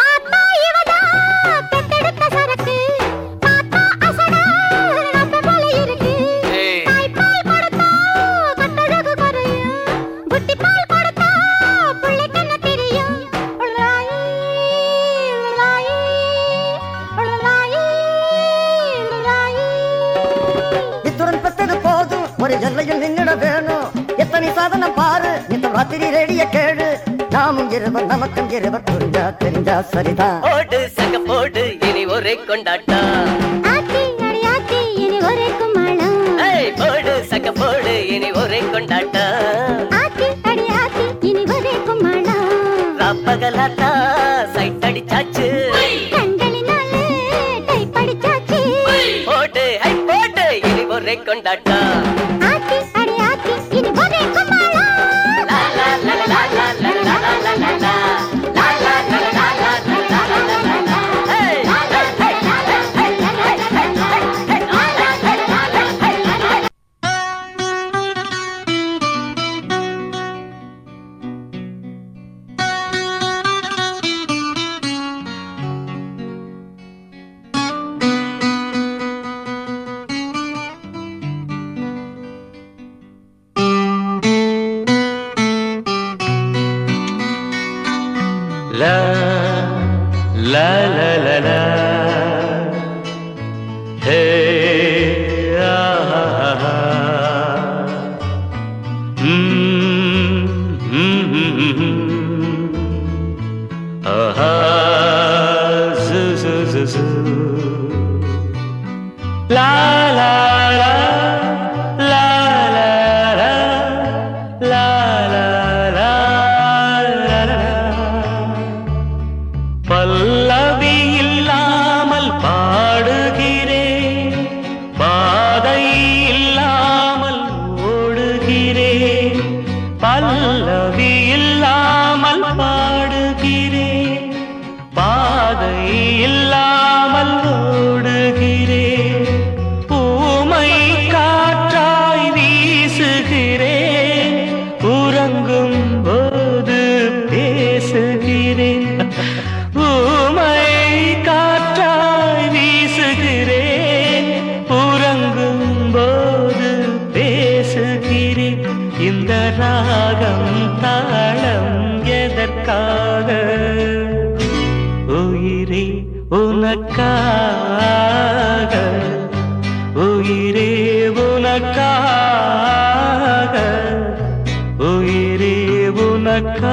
ஆத்தா இவதா பெத்தெடுத்த சரக்கு, பார்த்தா அசடா நம்ம போல இருக்கு. ஏய். தாய்ப்பால் கொடுத்தா கட்டழகு குறையும், புட்டிப்பால் கொடுத்தா புள்ளைக்கு என்ன தெரியும். உளறாயி, உளறாயி, உளறாயி, உளறாயி. இத்துடன் பெற்றது போதும் ஒரு எல்லையில் நின்னிட வேணும். எத்தனை சாதனம் பாரு இந்த ராத்திரி ரேடிய கேடு. நாமும் இருவர் நமக்கும் இருவர் புரிஞ்சா தெரிஞ்சா சரிதான். போடு சக்க போடு இனி ஒரே கொண்டாட்டம். ஆத்தி அடி ஆத்தி இனி ஒரே கும்மாளம். ஏய் போடு சக்க போடு இனி ஒரே கொண்டாட்டம். ஆத்தி அடி ஆத்தி இனி ஒரே கும்மாளம். ராப்பகலாத்தா சைட் அடிச்சாச்சு கண்களினாலே டைப் அடிச்சாச்சு. போடு ஹை போடு இனி ஒரே கொண்டாட்டம். ஆத்தி அடி ஆத்தி இனி ஒரே கும்மாளம். லா லா லா லா லா லா லா லா லா லா லா. லா லா லா லா லா லா லா லா லா லா லா. ஏய் ஏய் ஏய் ஏய் La la la la la. Hey ah ah ah. Ah ah. Zu zu zu zu. La la la la la la la la la la la. பல்லவி இல்லாமல் பாடுகிறேன், பாதை இல்லாமல் ஓடுகிறேன். பல்லவி இல்லாமல் பாடுகிறேன், பாதை இல்லாமல் ஓடுகிறேன். ஊமை காற்றாய் வீசுகிறேன், உறங்கும் போது பேசுகிறேன். ஊமை காற்றாய் வீசுகிறேன், உறங்கும் போது பேசுகிறேன். இந்த ராகம் தாளம் எதற்காக? உயிரே உனக்காக, உயிரே உனக்காக, உயிரே உனக்காக.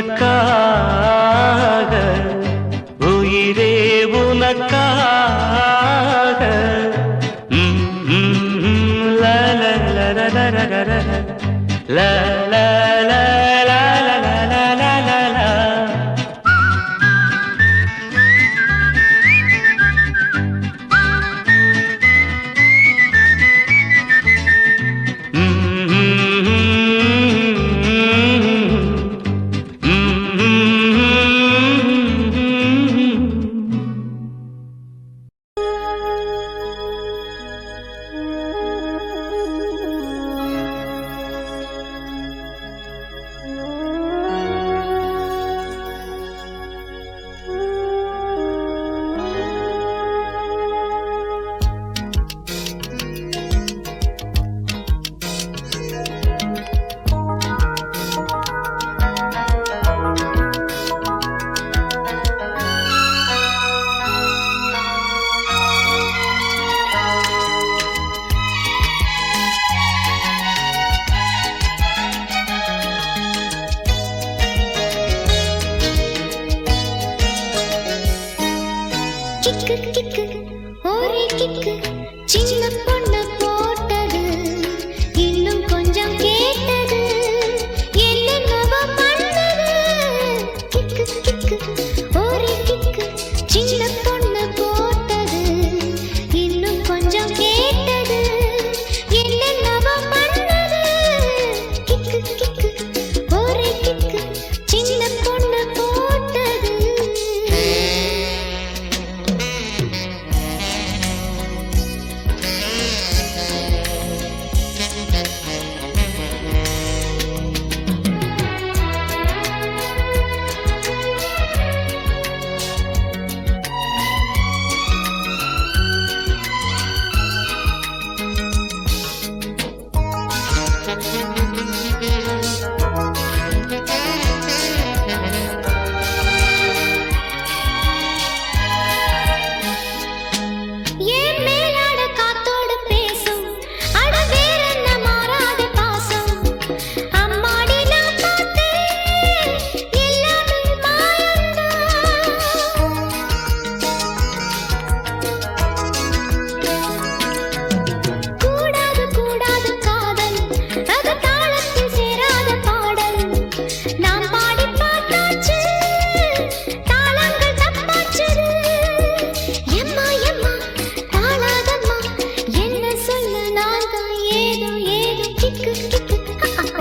உனக்காக உயிரே உனக்காக லா லா லா லா லா லா லா லா லா கிக்கு கிக்கு ஒரே கிக்கு சின்ன பொண்ணு போட்டது இன்னும் கொஞ்சம் கேட்டது என்னென்னவோ பண்ணது கிக்கு கிக்கு ஒரே கிக்கு சின்ன பொண்ணு போட்டது இன்னும் கொஞ்சம் கேட்டது என்னென்னவோ பண்ணது கிக்கு கிக்கு ஒரே கிக்கு சின்ன பொண்ணு போட்டது ஏன் மேலாட காத்தோடு பேசும் அட வேற என்ன மாறாத பாசம் அம்மாடி நான் பார்த்தேன் எல்லாமே மாயம்தான் கூடாது கூடாது காதல் அது தாளத்தில் சேராத பாடல் நாம் பாடி பார்த்தாச்சு தாளங்கள் தப்பாச்சு எம்மா எம்மா தாளாதம்மா என்ன சொல்ல நான் தான் ஏதோ ஏதோ கிக்கு கிக்கு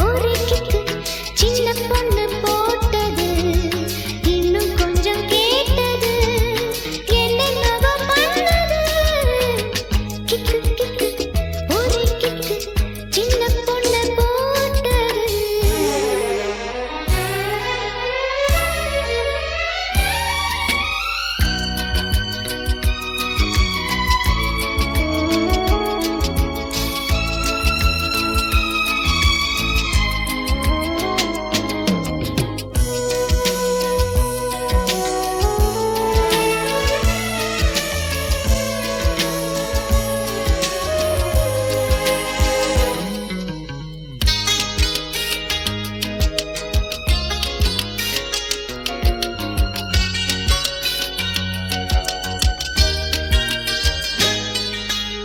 ஒரே கிக்கு சின்ன பொண்ணு போட்டது இன்னும் கொஞ்சம் கேட்டது என்னென்னவோ பண்ணது கிக்கு கிக்கு ஒரே கிக்கு சின்ன பொண்ணு போட்டது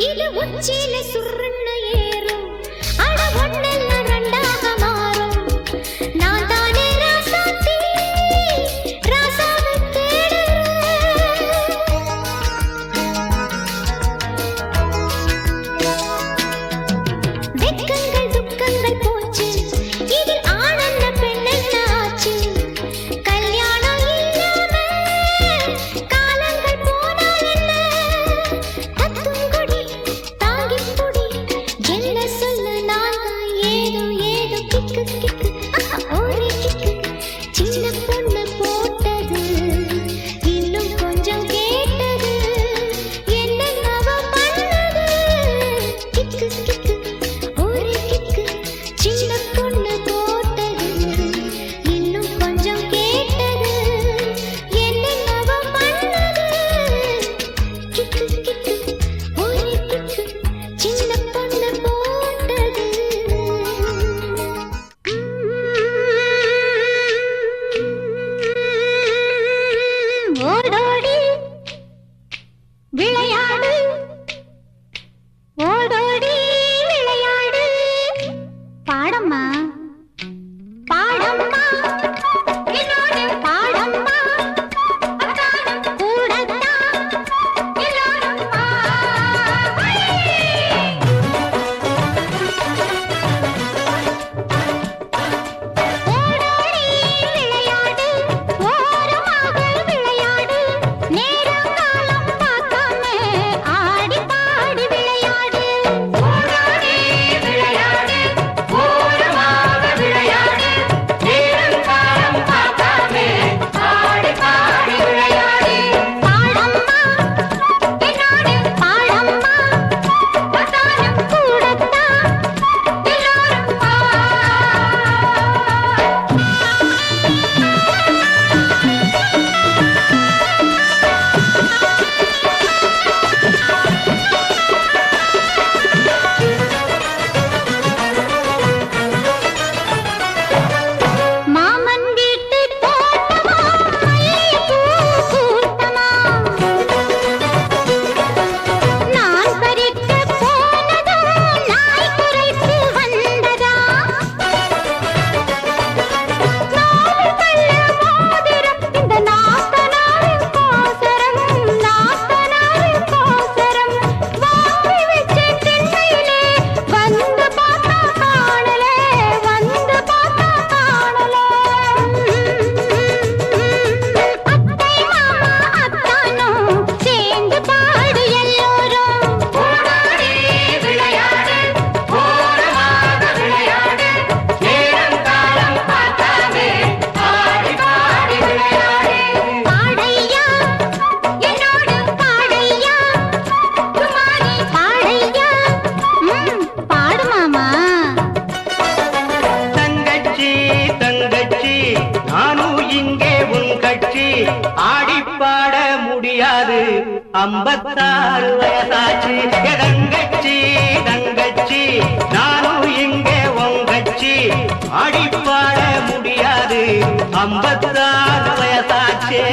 இது உச்சியில சுருன்னு ஏறும் அட ஒண்ணெல்லாம் ரெண்டாக மாறும் நான் தானே ராசாத்தி ராசாவை தேடுறேன் வெக்கங்கள் துக்கங்கள் போச்சு இதில் ஆனந்த பெண்ணென்ன ஆச்சு கல்யாணம் இல்லாம காலங்கள் போனால் என்ன தத்துங்குடி தாங்கிப்புடி என்ன சொல்ல நான் தான் 56 வயசாச்சு தங்கச்சி தங்கச்சி நானும் எங்க உங்கச்சி ஆடிப்பாட முடியாது 56 வயசாச்சு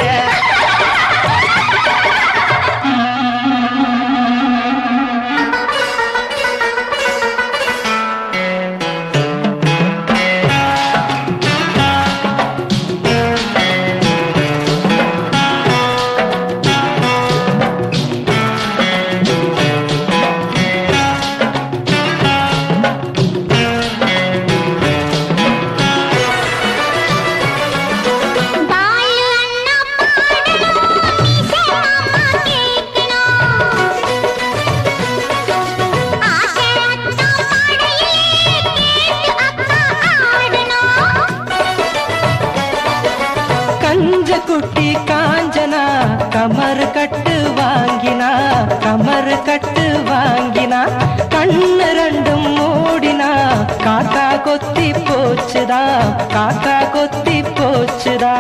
குட்டி காஞ்சனா கமர் கட்டு வாங்கினா கமர் கட்டு வாங்கினா கண்ணு ரெண்டும் மூடினா காக்கா கொத்தி போச்சுதா காக்கா கொத்தி போச்சுதா